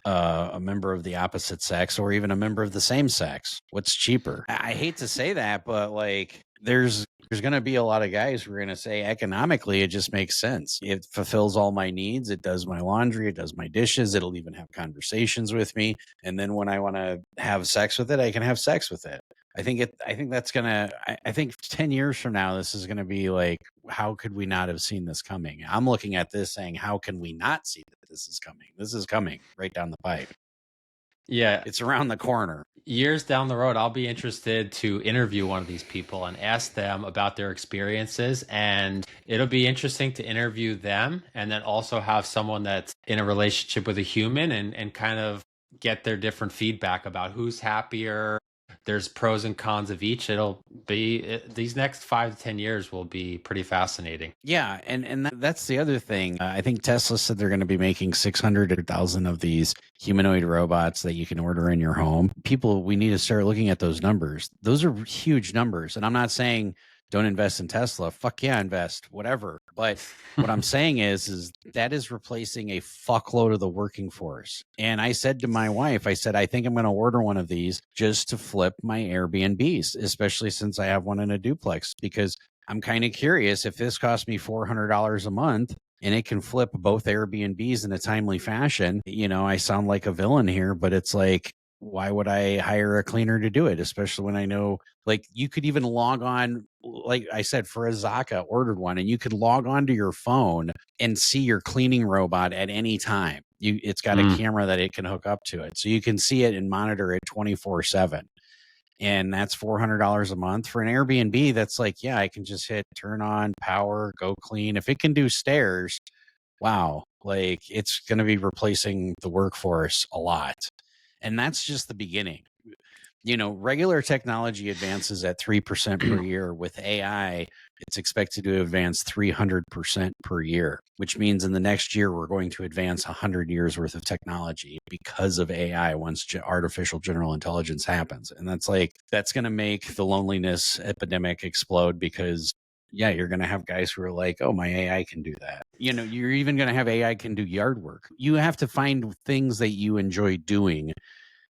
a member of the opposite sex, or even a member of the same sex. What's cheaper? I hate to say that, but like there's going to be a lot of guys who are going to say economically, it just makes sense. It fulfills all my needs. It does my laundry. It does my dishes. It'll even have conversations with me. And then when I want to have sex with it, I can have sex with it. I think that's going to, I think 10 years from now, this is going to be like, how could we not have seen this coming? I'm looking at this saying, how can we not see that this is coming? This is coming right down the pipe. Yeah. It's around the corner. Years down the road, I'll be interested to interview one of these people and ask them about their experiences. And it'll be interesting to interview them and then also have someone that's in a relationship with a human and kind of get their different feedback about who's happier. There's pros and cons of each. It'll be, these next 5 to 10 years will be pretty fascinating. Yeah. And that's the other thing. I think Tesla said they're going to be making 600,000 of these humanoid robots that you can order in your home. People, we need to start looking at those numbers. Those are huge numbers. And I'm not saying don't invest in Tesla. Fuck yeah, invest, whatever. But what I'm saying is that is replacing a fuckload of the working force. And I said to my wife, I said, I think I'm going to order one of these just to flip my Airbnbs, especially since I have one in a duplex, because I'm kind of curious if this costs me $400 a month and it can flip both Airbnbs in a timely fashion. I sound like a villain here, but it's like, why would I hire a cleaner to do it? Especially when I know, like, you could even log on, like I said, for a Zaka, ordered one, and you could log on to your phone and see your cleaning robot at any time. It's got a camera that it can hook up to it. So you can see it and monitor it 24/7. And that's $400 a month. For an Airbnb, that's like, yeah, I can just hit turn on, power, go clean. If it can do stairs, wow, like it's going to be replacing the workforce a lot. And that's just the beginning. Regular technology advances at 3% per year. With AI, it's expected to advance 300% per year, which means in the next year, we're going to advance 100 years worth of technology because of AI once artificial general intelligence happens. And that's going to make the loneliness epidemic explode, because yeah, you're going to have guys who are like, oh, my AI can do that. You're even going to have AI can do yard work. You have to find things that you enjoy doing.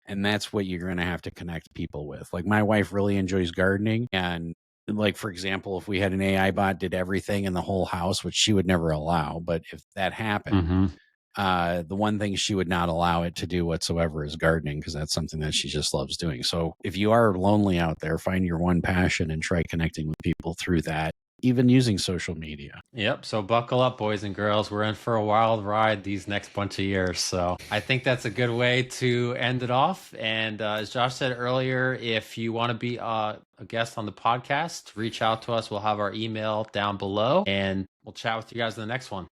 And that's what you're going to have to connect people with. Like, my wife really enjoys gardening. And like, for example, if we had an AI bot did everything in the whole house, which she would never allow, but if that happened, the one thing she would not allow it to do whatsoever is gardening, because that's something that she just loves doing. So if you are lonely out there, find your one passion and try connecting with people through that, even using social media. Yep. So buckle up, boys and girls. We're in for a wild ride these next bunch of years. So I think that's a good way to end it off. And as Josh said earlier, if you want to be a guest on the podcast, reach out to us. We'll have our email down below, and we'll chat with you guys in the next one.